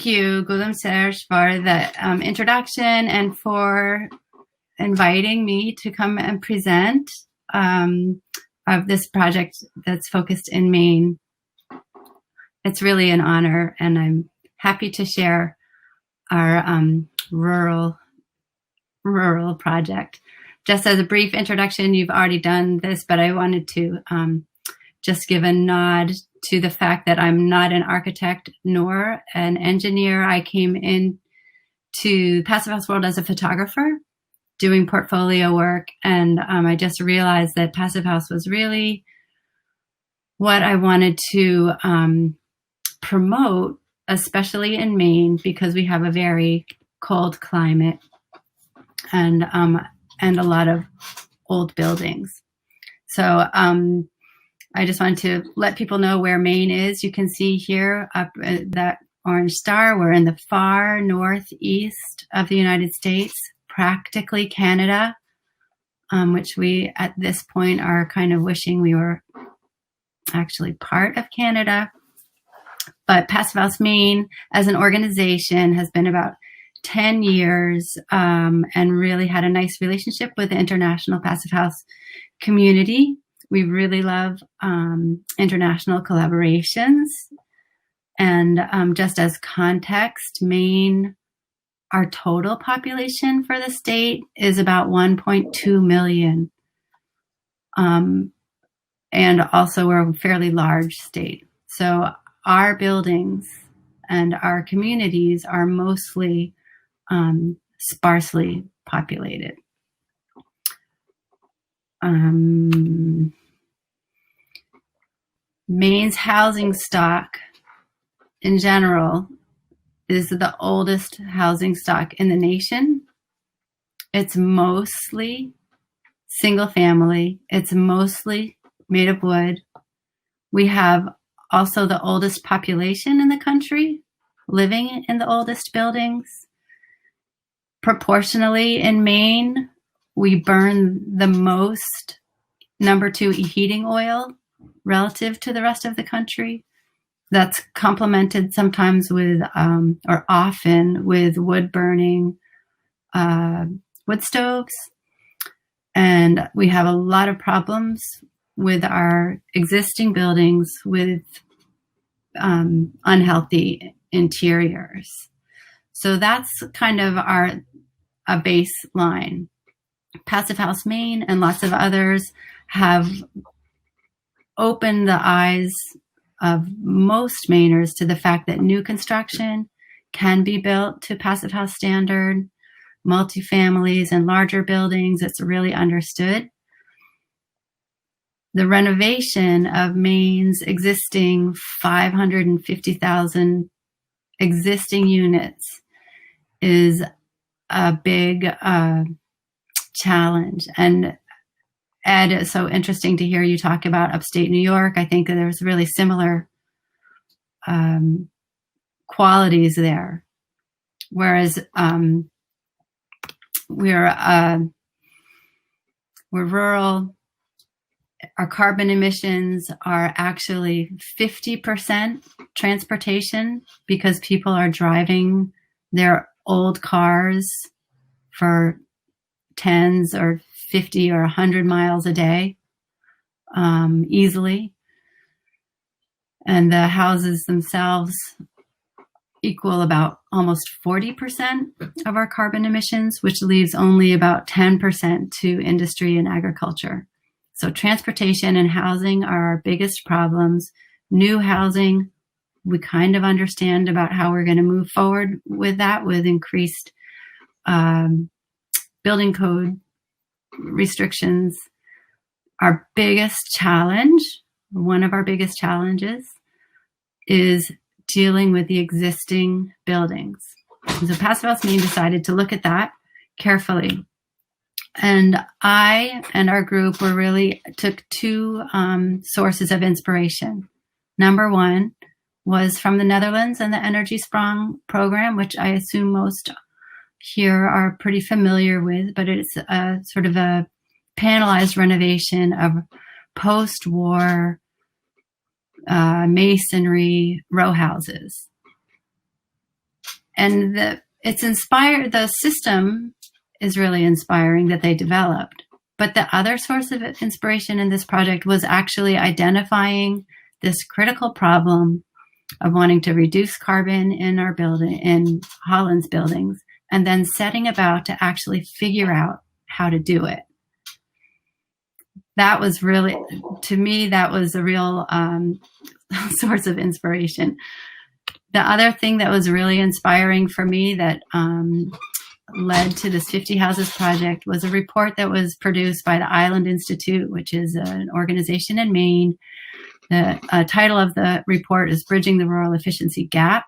you, Gülümser, for the introduction and for inviting me to come and present of this project that's focused in Maine. It's really an honor, and I'm happy to share our rural project. Just as a brief introduction, you've already done this, but I wanted to just give a nod to the fact that I'm not an architect nor an engineer. I came in to Passive House World as a photographer, doing portfolio work, and I just realized that Passive House was really what I wanted to promote, especially in Maine, because we have a very cold climate and a lot of old buildings. So I just wanted to let people know where Maine is. You can see here up that orange star. We're in the far northeast of the United States, practically Canada, which we at this point are kind of wishing we were actually part of Canada. But Passive House Maine as an organization has been about 10 years and really had a nice relationship with the international Passive House community. We really love international collaborations. And just as context, Maine, our total population for the state is about 1.2 million. And also we're a fairly large state. So our buildings and our communities are mostly sparsely populated. Maine's housing stock in general is the oldest housing stock in the nation. It's mostly single family. It's mostly made of wood. We have also the oldest population in the country living in the oldest buildings. Proportionally in Maine, we burn the most number 2 heating oil relative to the rest of the country. That's complemented sometimes with, or often with wood burning, wood stoves. And we have a lot of problems with our existing buildings with unhealthy interiors. So that's kind of a baseline. Passive House Maine and lots of others have opened the eyes of most Mainers to the fact that new construction can be built to Passive House standard, multifamilies and larger buildings. It's really understood. The renovation of Maine's existing 550,000 existing units is a big challenge. And Ed, it's so interesting to hear you talk about upstate New York. I think that there's really similar qualities there. Whereas we're rural, our carbon emissions are actually 50% transportation because people are driving their old cars for 10s or 50 or 100 miles a day easily. And the houses themselves equal about almost 40% of our carbon emissions, which leaves only about 10% to industry and agriculture. So transportation and housing are our biggest problems. New housing, we kind of understand about how we're going to move forward with that, with increased building code restrictions. Our biggest challenge, one of our biggest challenges, is dealing with the existing buildings. And so Passive House Maine decided to look at that carefully. And I and our group took 2 sources of inspiration. Number 1 was from the Netherlands and the Energy Sprong program, which I assume most here are pretty familiar with, but it's a sort of a panelized renovation of post-war masonry row houses. And it's inspired, the system is really inspiring that they developed. But the other source of inspiration in this project was actually identifying this critical problem of wanting to reduce carbon in our building, in Holland's buildings, and then setting about to actually figure out how to do it. That was really, to me, that was a real source of inspiration. The other thing that was really inspiring for me that led to this 50 Houses project was a report that was produced by the Island Institute, which is an organization in Maine. The title of the report is Bridging the Rural Efficiency Gap.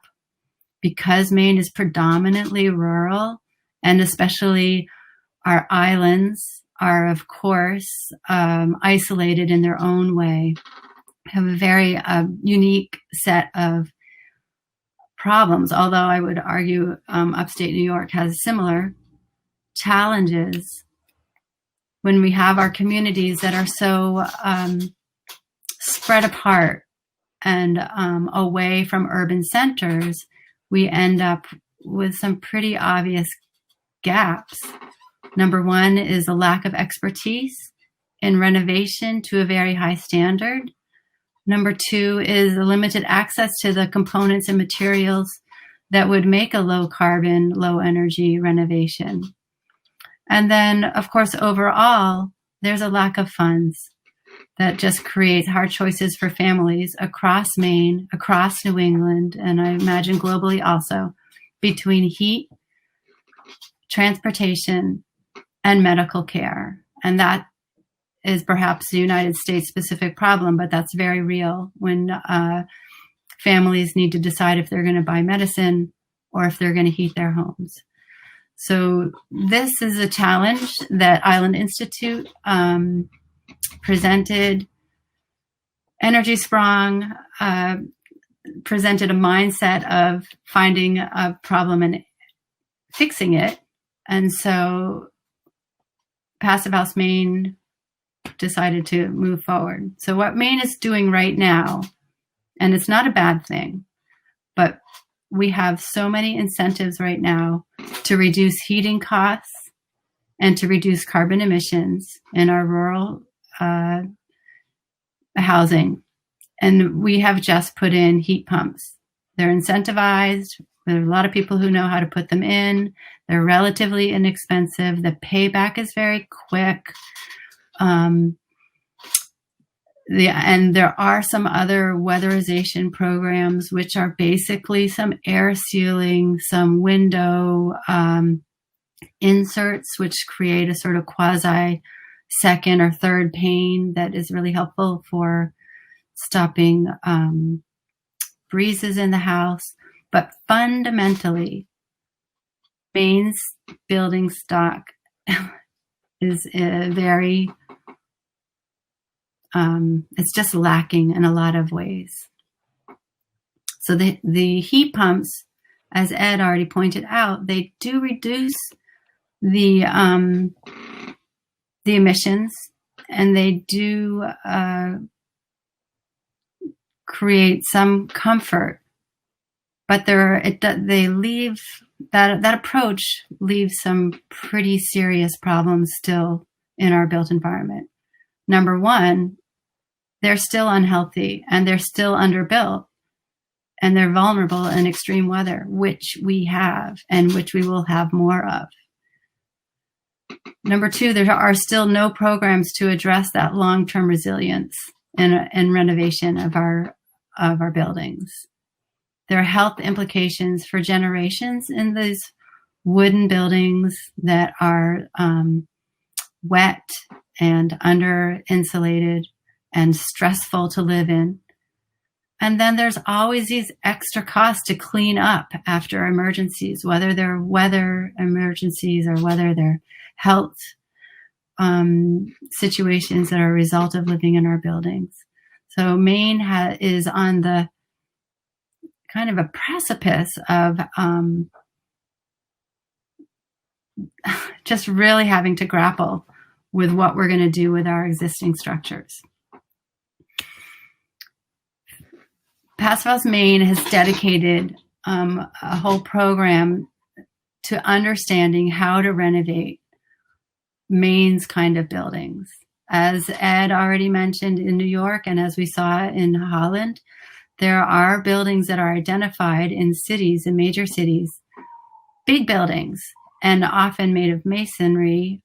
Because Maine is predominantly rural, and especially our islands are, of course, isolated in their own way, have a very unique set of problems, although I would argue upstate New York has similar challenges when we have our communities that are so spread apart and away from urban centers. We end up with some pretty obvious gaps. Number one is the lack of expertise in renovation to a very high standard. Number two is the limited access to the components and materials that would make a low carbon, low energy renovation. And then, of course, overall, there's a lack of funds that just creates hard choices for families across Maine, across New England, and I imagine globally also, between heat, transportation, and medical care. And that is perhaps a United States specific problem, but that's very real when families need to decide if they're going to buy medicine or if they're going to heat their homes. So this is a challenge that Island Institute presented. Energy Sprong presented a mindset of finding a problem and fixing it. And so passivhausMAINE decided to move forward. So what Maine is doing right now, and it's not a bad thing, but we have so many incentives right now to reduce heating costs and to reduce carbon emissions in our rural housing. And we have just put in heat pumps. They're incentivized. There are a lot of people who know how to put them in. They're relatively inexpensive. The payback is very quick. And there are some other weatherization programs, which are basically some air sealing, some window inserts, which create a sort of quasi second or third pane that is really helpful for stopping breezes in the house. But fundamentally, Maine's building stock is very it's just lacking in a lot of ways. So the heat pumps, as Ed already pointed out, they do reduce the emissions, and they do create some comfort. But they leave that approach leaves some pretty serious problems still in our built environment. Number one, they're still unhealthy and they're still underbuilt and they're vulnerable in extreme weather, which we have and which we will have more of. Number two, there are still no programs to address that long-term resilience and renovation of our buildings. There are health implications for generations in these wooden buildings that are wet and under insulated and stressful to live in. And then there's always these extra costs to clean up after emergencies, whether they're weather emergencies or whether they're health situations that are a result of living in our buildings. So Maine is on the kind of a precipice of just really having to grapple with what we're going to do with our existing structures. Passive House Maine has dedicated a whole program to understanding how to renovate Maine's kind of buildings. As Ed already mentioned, in New York, and as we saw in Holland, there are buildings that are identified in cities, in major cities, big buildings, and often made of masonry,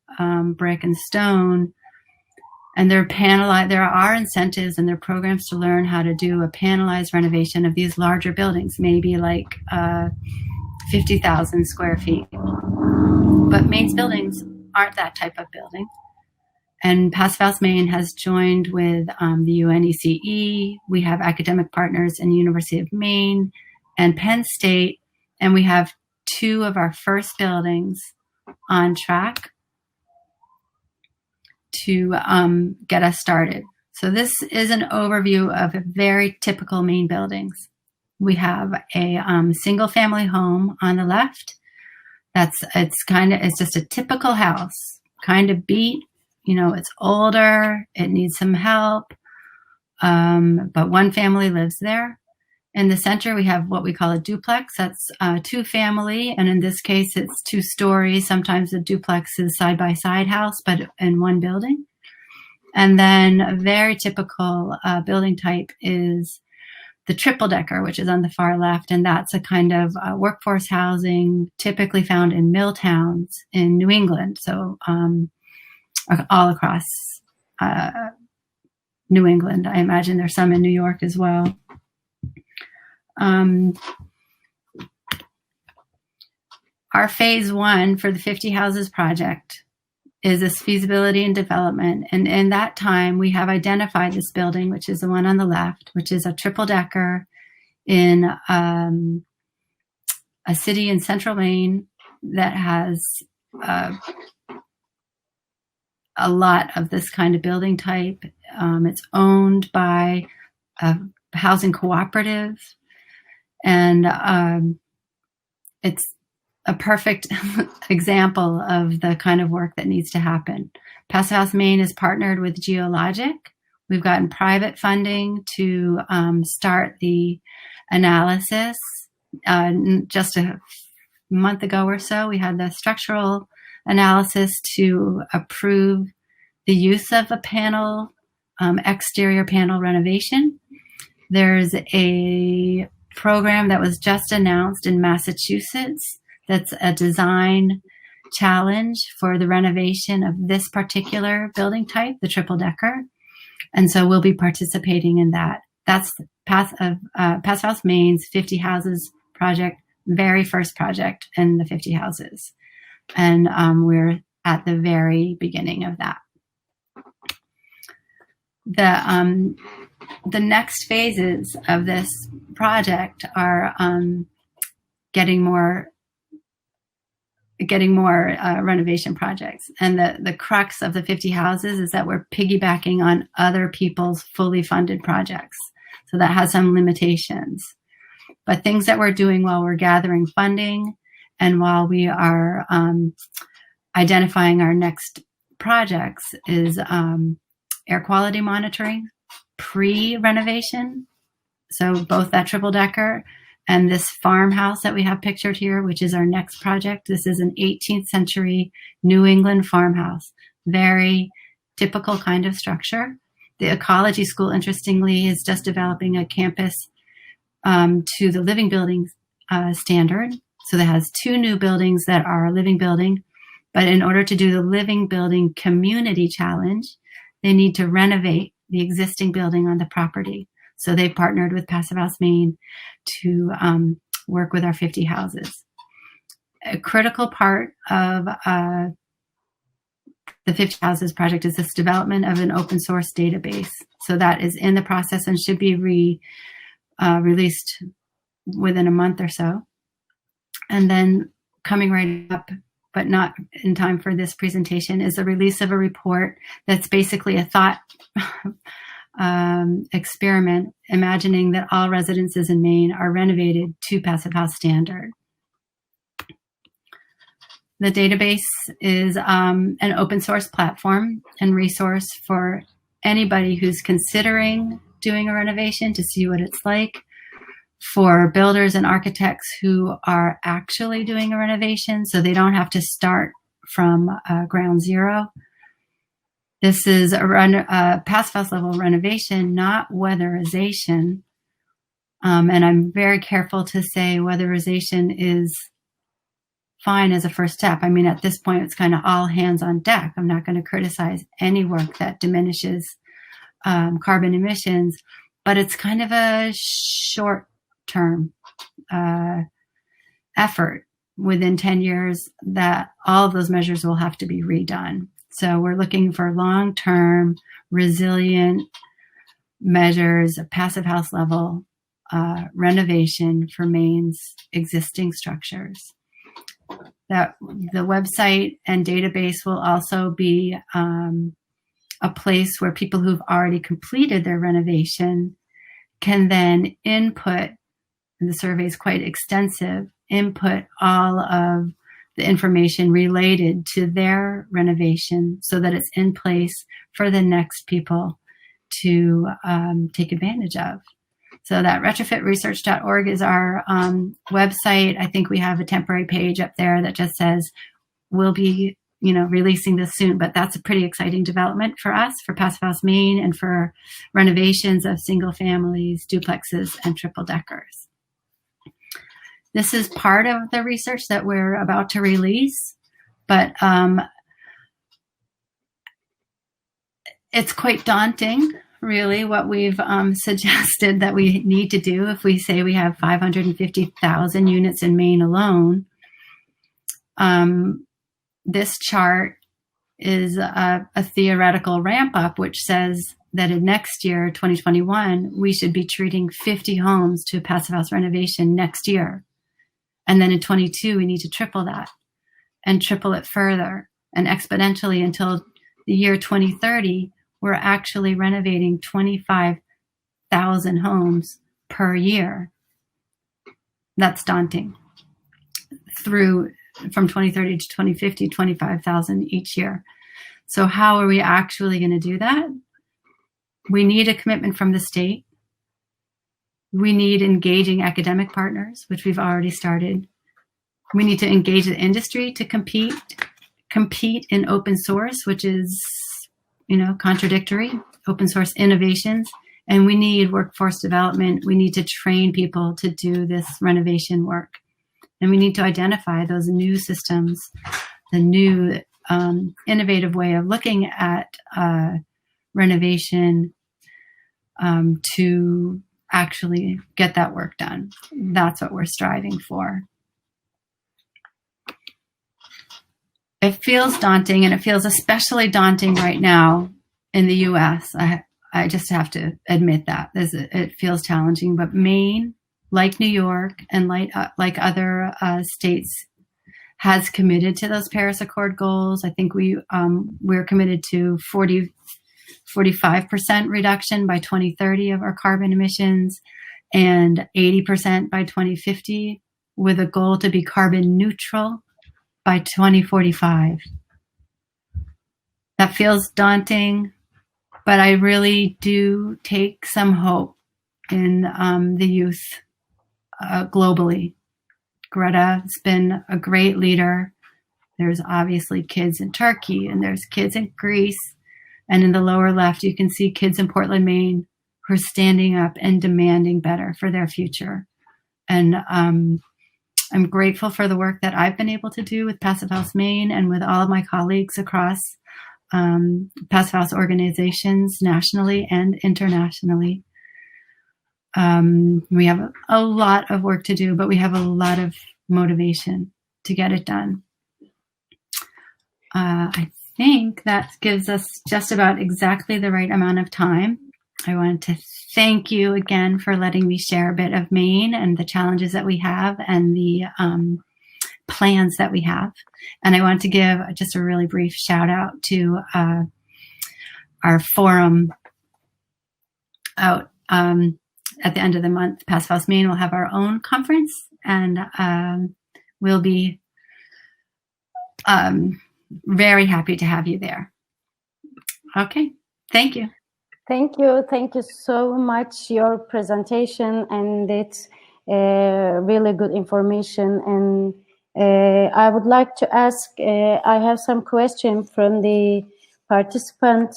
brick and stone. And they're panelized. There are incentives and there are programs to learn how to do a panelized renovation of these larger buildings, maybe like 50,000 square feet. But Maine's buildings aren't that type of building. And Passive House Maine has joined with the UNECE. We have academic partners in the University of Maine and Penn State. And we have 2 of our first buildings on track to get us started. So this is an overview of very typical Maine buildings. We have a single family home on the left. It's just a typical house, kind of beat. You know, it's older, it needs some help, but one family lives there. In the center, we have what we call a duplex. That's 2 family, and in this case, it's 2 stories. Sometimes the duplex is side-by-side house, but in one building. And then a very typical building type is the triple decker, which is on the far left, and that's a kind of workforce housing typically found in mill towns in New England. So all across New England. I imagine there's some in New York as well. Our phase 1 for the 50 Houses project is this feasibility and development. And in that time, we have identified this building, which is the one on the left, which is a triple decker in a city in central Maine that has a lot of this kind of building type. It's owned by a housing cooperative, and it's a perfect example of the kind of work that needs to happen. Passive House Maine is partnered with Ecological. We've gotten private funding to start the analysis. Just a month ago or so, we had the structural analysis to approve the use of a panel, exterior panel renovation. There's a program that was just announced in Massachusetts that's a design challenge for the renovation of this particular building type, the triple decker. And so we'll be participating in that. That's Passive House Maine's 50 Houses project, very first project in the 50 Houses. And we're at the very beginning of that. The next phases of this project are getting more renovation projects. And the crux of the 50 Houses is that we're piggybacking on other people's fully funded projects. So that has some limitations. But things that we're doing while we're gathering funding and while we are identifying our next projects is air quality monitoring, pre-renovation. So both that triple decker and this farmhouse that we have pictured here, which is our next project. This is an 18th century New England farmhouse. Very typical kind of structure. The Ecology School, interestingly, is just developing a campus to the living building standard. So that has 2 new buildings that are a living building. But in order to do the living building community challenge, they need to renovate the existing building on the property. So they partnered with Passive House Maine to work with our 50 houses. A critical part of the 50 Houses project is this development of an open source database. So that is in the process and should be released within a month or so. And then coming right up, but not in time for this presentation, is the release of a report that's basically a thought experiment, imagining that all residences in Maine are renovated to Passive House standard. The database is an open source platform and resource for anybody who's considering doing a renovation to see what it's like. for builders and architects who are actually doing a renovation, so they don't have to start from ground zero. This is a passive house level renovation, not weatherization. And I'm very careful to say weatherization is fine as a first step. I mean, at this point, it's kind of all hands on deck. I'm not going to criticize any work that diminishes carbon emissions, but it's kind of a short-term effort. Within 10 years, that all of those measures will have to be redone. So we're looking for long-term, resilient measures of passive house level renovation for Maine's existing structures. That the website and database will also be a place where people who've already completed their renovation can then input, and the survey is quite extensive, input all of the information related to their renovation so that it's in place for the next people to take advantage of. So that retrofitresearch.org is our website. I think we have a temporary page up there that just says we'll be, releasing this soon, but that's a pretty exciting development for us, for Passive House Maine, and for renovations of single families, duplexes, and triple deckers. This is part of the research that we're about to release, but it's quite daunting, really, what we've suggested that we need to do. If we say we have 550,000 units in Maine alone, this chart is a theoretical ramp up, which says that in next year, 2021, we should be treating 50 homes to a passive house renovation next year. And then in 22, we need to triple that and triple it further and exponentially until the year 2030, we're actually renovating 25,000 homes per year. That's daunting. From 2030 to 2050, 25,000 each year. So how are we actually going to do that? We need a commitment from the state. We need engaging academic partners, which we've already started. We need to engage the industry to compete in open source, which is, contradictory, open source innovations. And we need workforce development. We need to train people to do this renovation work. And we need to identify those new systems, the new innovative way of looking at renovation to actually get that work done. That's what we're striving for. It feels daunting, and it feels especially daunting right now in the U.S. I just have to admit that. It feels challenging, but Maine, like New York and like other states, has committed to those Paris Accord goals. I think we're committed to 45% reduction by 2030 of our carbon emissions and 80% by 2050, with a goal to be carbon neutral by 2045. That feels daunting, but I really do take some hope in the youth globally. Greta has been a great leader. There's obviously kids in Turkey, and there's kids in Greece. And in the lower left, you can see kids in Portland, Maine, who are standing up and demanding better for their future. And I'm grateful for the work that I've been able to do with Passive House Maine and with all of my colleagues across Passive House organizations nationally and internationally. We have a lot of work to do, but we have a lot of motivation to get it done. I think that gives us just about exactly the right amount of time. I wanted to thank you again for letting me share a bit of Maine and the challenges that we have and the plans that we have. And I want to give just a really brief shout out to our forum out at the end of the month. Passive House Maine will have our own conference, and we'll be very happy to have you there. Okay, thank you. Thank you. Thank you so much. Your presentation, and really good information. And I would like to ask, I have some question from the participant.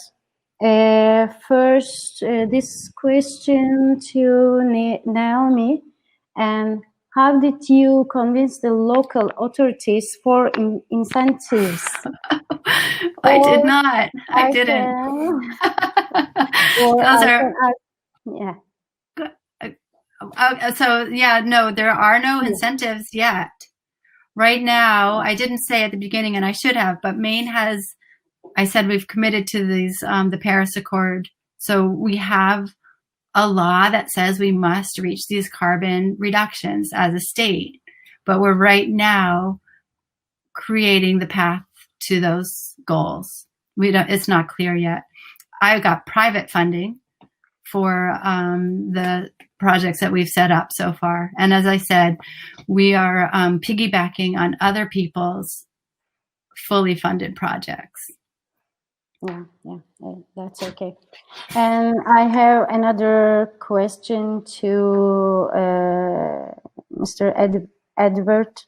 First, this question to Naomi, and how did you convince the local authorities for incentives? I did not. I didn't. So yeah, no, there are no incentives yet. Right now, I didn't say at the beginning, and I should have, but Maine has, I said we've committed to these, the Paris Accord. So we have a law that says we must reach these carbon reductions as a state, but we're right now creating the path to those goals. It's not clear yet. I got private funding for the projects that we've set up so far. And as I said, we are piggybacking on other people's fully funded projects. Yeah, that's okay. And I have another question to Mr. Edward.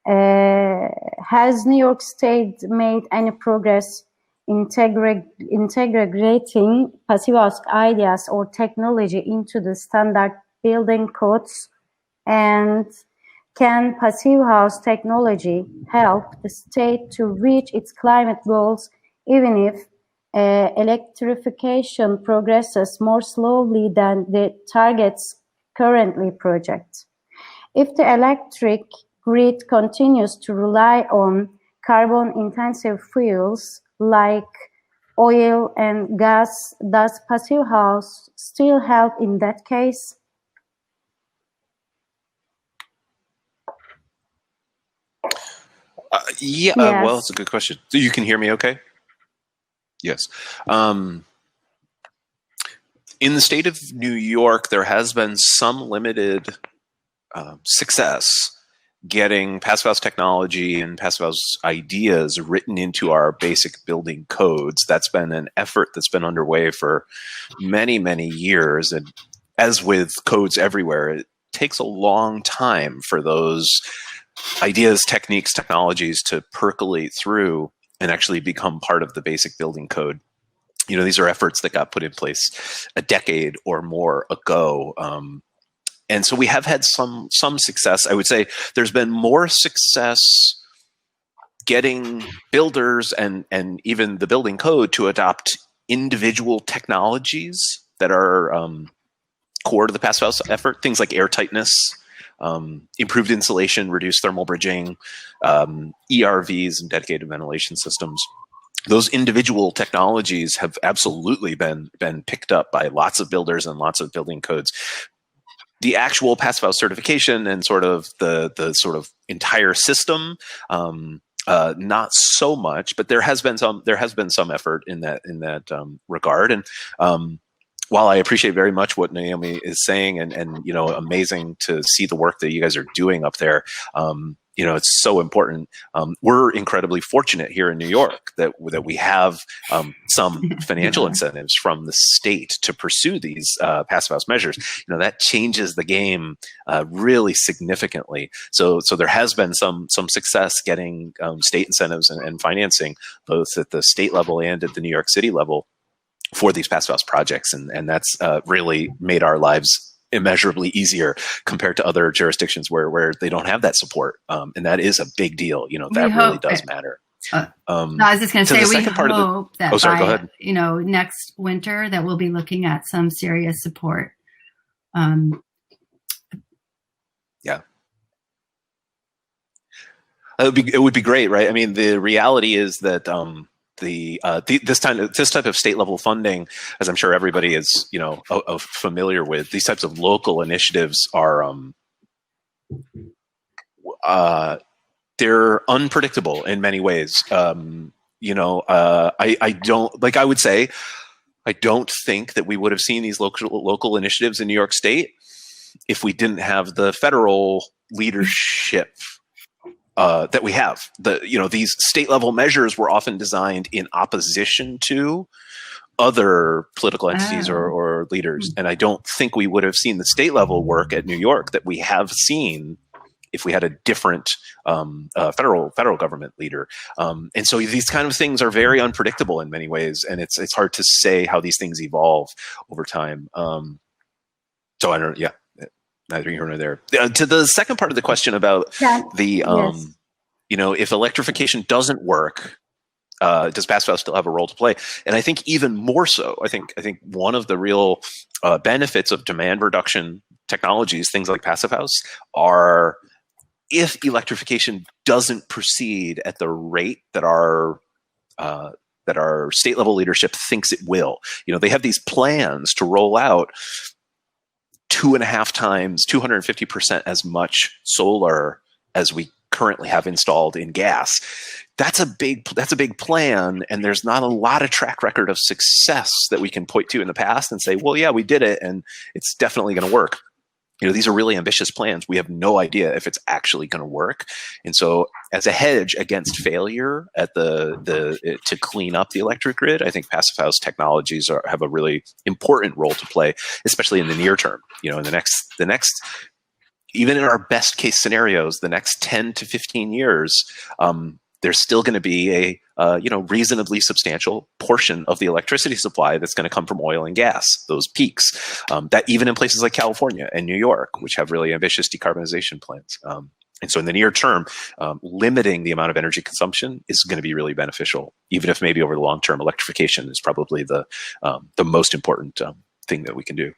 Has New York State made any progress integrating passivhaus ideas or technology into the standard building codes? And can passivhaus technology help the state to reach its climate goals, even if electrification progresses more slowly than the targets currently project? If the electric grid continues to rely on carbon-intensive fuels like oil and gas, does passivhaus still help in that case? Yes. Well, it's a good question. So you can hear me okay? Yes. In the state of New York, there has been some limited success getting passivhaus technology and passivhaus ideas written into our basic building codes. That's been an effort that's been underway for many, many years. And as with codes everywhere, it takes a long time for those ideas, techniques, technologies to percolate through and actually become part of the basic building code. You know, these are efforts that got put in place a decade or more ago. And so we have had some success. I would say there's been more success getting builders and even the building code to adopt individual technologies that are core to the passivhaus effort. Things like air tightness, improved insulation, reduced thermal bridging, ERVs and dedicated ventilation systems. Those individual technologies have absolutely been picked up by lots of builders and lots of building codes. The actual passivhaus certification and sort of the sort of entire system, not so much, but there has been some effort in that regard. And while I appreciate very much what Naomi is saying, and you know, amazing to see the work that you guys are doing up there. You know, it's so important. We're incredibly fortunate here in New York that we have some financial incentives from the state to pursue these passivhaus measures. You know, that changes the game really significantly. So there has been some success getting state incentives and financing, both at the state level and at the New York City level, for these passivhaus projects, and that's really made our lives immeasurably easier compared to other jurisdictions where they don't have that support, and that is a big deal. You know, that really does matter. No, I was just going to say, we hope that go ahead. You know, next winter that we'll be looking at some serious support. Yeah. It would be great, right? I mean, the reality is that this type of state level funding, as I'm sure everybody is, you know, familiar with, these types of local initiatives are they're unpredictable in many ways. You know, I don't think that we would have seen these local initiatives in New York State if we didn't have the federal leadership that we have. You know, these state level measures were often designed in opposition to other political entities or leaders. And I don't think we would have seen the state level work at New York that we have seen if we had a different federal government leader. And so these kind of things are very unpredictable in many ways, and it's hard to say how these things evolve over time. So I don't, neither here nor there. To the second part of the question about if electrification doesn't work, does passive house still have a role to play? And I think even more so, I think one of the real benefits of demand reduction technologies, things like passive house, are if electrification doesn't proceed at the rate that our state level leadership thinks it will. They have these plans to roll out 2.5 times, 250% as much solar as we currently have installed in gas. That's a big plan, and there's not a lot of track record of success that we can point to in the past and say, well, yeah, we did it, and it's definitely going to work. These are really ambitious plans. We have no idea if it's actually going to work. And so as a hedge against failure at to clean up the electric grid, I think passive house technologies have a really important role to play, especially in the near term. In the next, even in our best case scenarios, the next 10 to 15 years, there's still going to be a reasonably substantial portion of the electricity supply that's going to come from oil and gas, those peaks, that even in places like California and New York, which have really ambitious decarbonization plans. And so in the near term, limiting the amount of energy consumption is going to be really beneficial, even if maybe over the long term, electrification is probably the most important thing that we can do.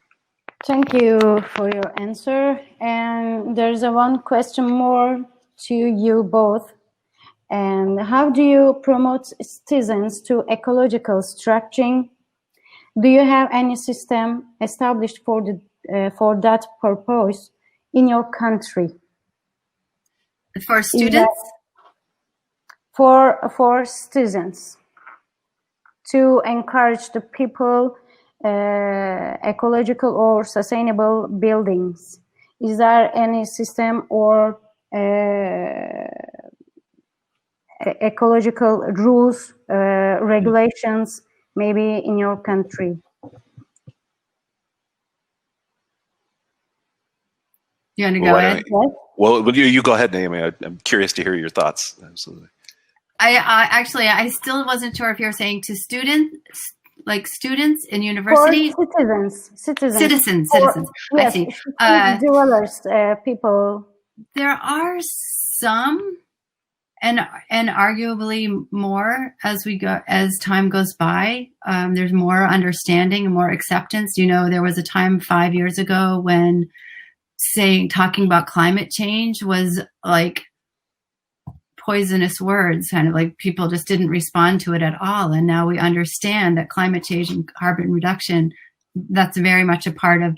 Thank you for your answer. And there's one question more to you both. And how do you promote citizens to ecological structuring? Do you have any system established for that purpose in your country? For students? For citizens, to encourage the people ecological or sustainable buildings. Is there any system or ecological rules, regulations, maybe in your country? You want to go ahead? Well, you go ahead, Naomi. I'm curious to hear your thoughts. Absolutely. I still wasn't sure if you were saying to students, like students in university? Or citizens. Yes, I see. Dwellers, people. There are some, and arguably more as time goes by. There's more understanding and more acceptance. There was a time 5 years ago when talking about climate change was like poisonous words, kind of like people just didn't respond to it at all. And now we understand that climate change and carbon reduction, that's very much a part of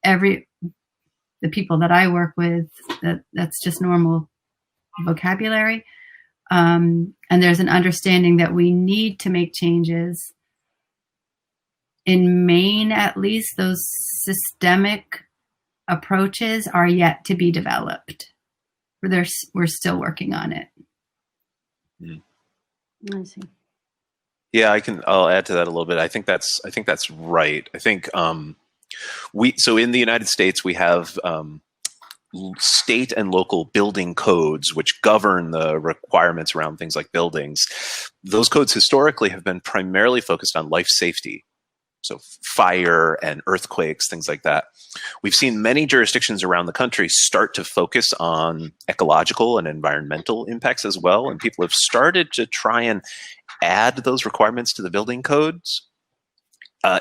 the people that I work with, that's just normal vocabulary. And there's an understanding that we need to make changes. In Maine, at least, those systemic approaches are yet to be developed. We're still working on it. I see. Yeah, I'll add to that a little bit. I think that's right. I think so in the United States we have state and local building codes which govern the requirements around things like buildings. Those codes historically have been primarily focused on life safety. So fire and earthquakes, things like that. We've seen many jurisdictions around the country start to focus on ecological and environmental impacts as well. And people have started to try and add those requirements to the building codes.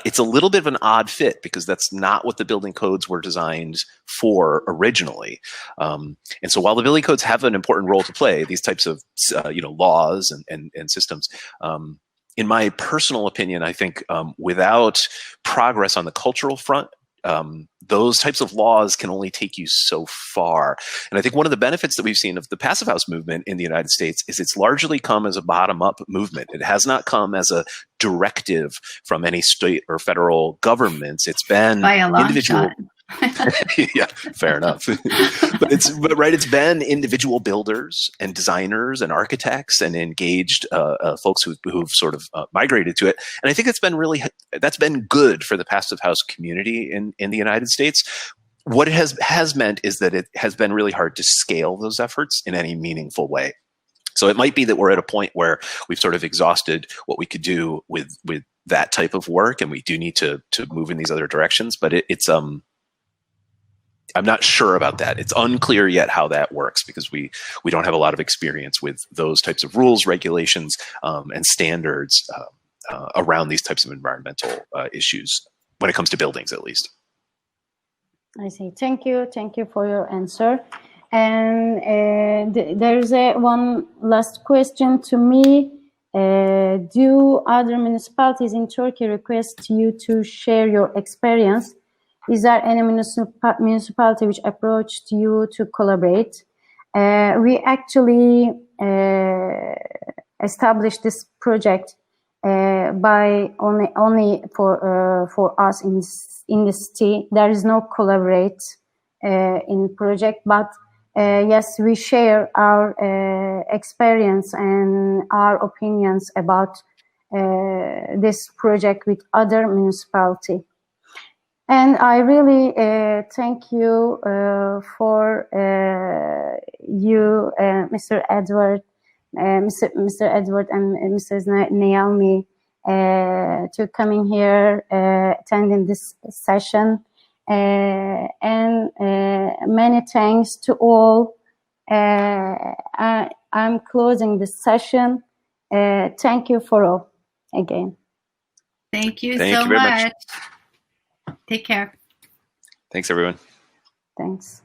It's a little bit of an odd fit because that's not what the building codes were designed for originally. And so while the building codes have an important role to play, these types of laws and systems, in my personal opinion, I think without progress on the cultural front, those types of laws can only take you so far. And I think one of the benefits that we've seen of the passive house movement in the United States is it's largely come as a bottom-up movement. It has not come as a directive from any state or federal governments. It's been by a long shot. Yeah, fair enough. But it's been individual builders and designers and architects and engaged folks who've sort of migrated to it. And I think that's been good for the passive house community in the United States. What it has meant is that it has been really hard to scale those efforts in any meaningful way. So it might be that we're at a point where we've sort of exhausted what we could do with that type of work, and we do need to move in these other directions. But it's I'm not sure about that. It's unclear yet how that works, because we don't have a lot of experience with those types of rules, regulations, and standards around these types of environmental issues when it comes to buildings, at least. I see. Thank you for your answer. And there's one last question to me. Do other municipalities in Turkey request you to share your experience? Is there any municipality which approached you to collaborate? We actually established this project by only for us in the city. There is no collaborate in project, but yes, we share our experience and our opinions about this project with other municipality. And I really thank you for you, Mr. Edward, Mr. Edward and Mrs. Naomi, to coming here, attending this session. And many thanks to all. I'm closing this session. Thank you for all again. Thank you so much. Take care. Thanks, everyone. Thanks.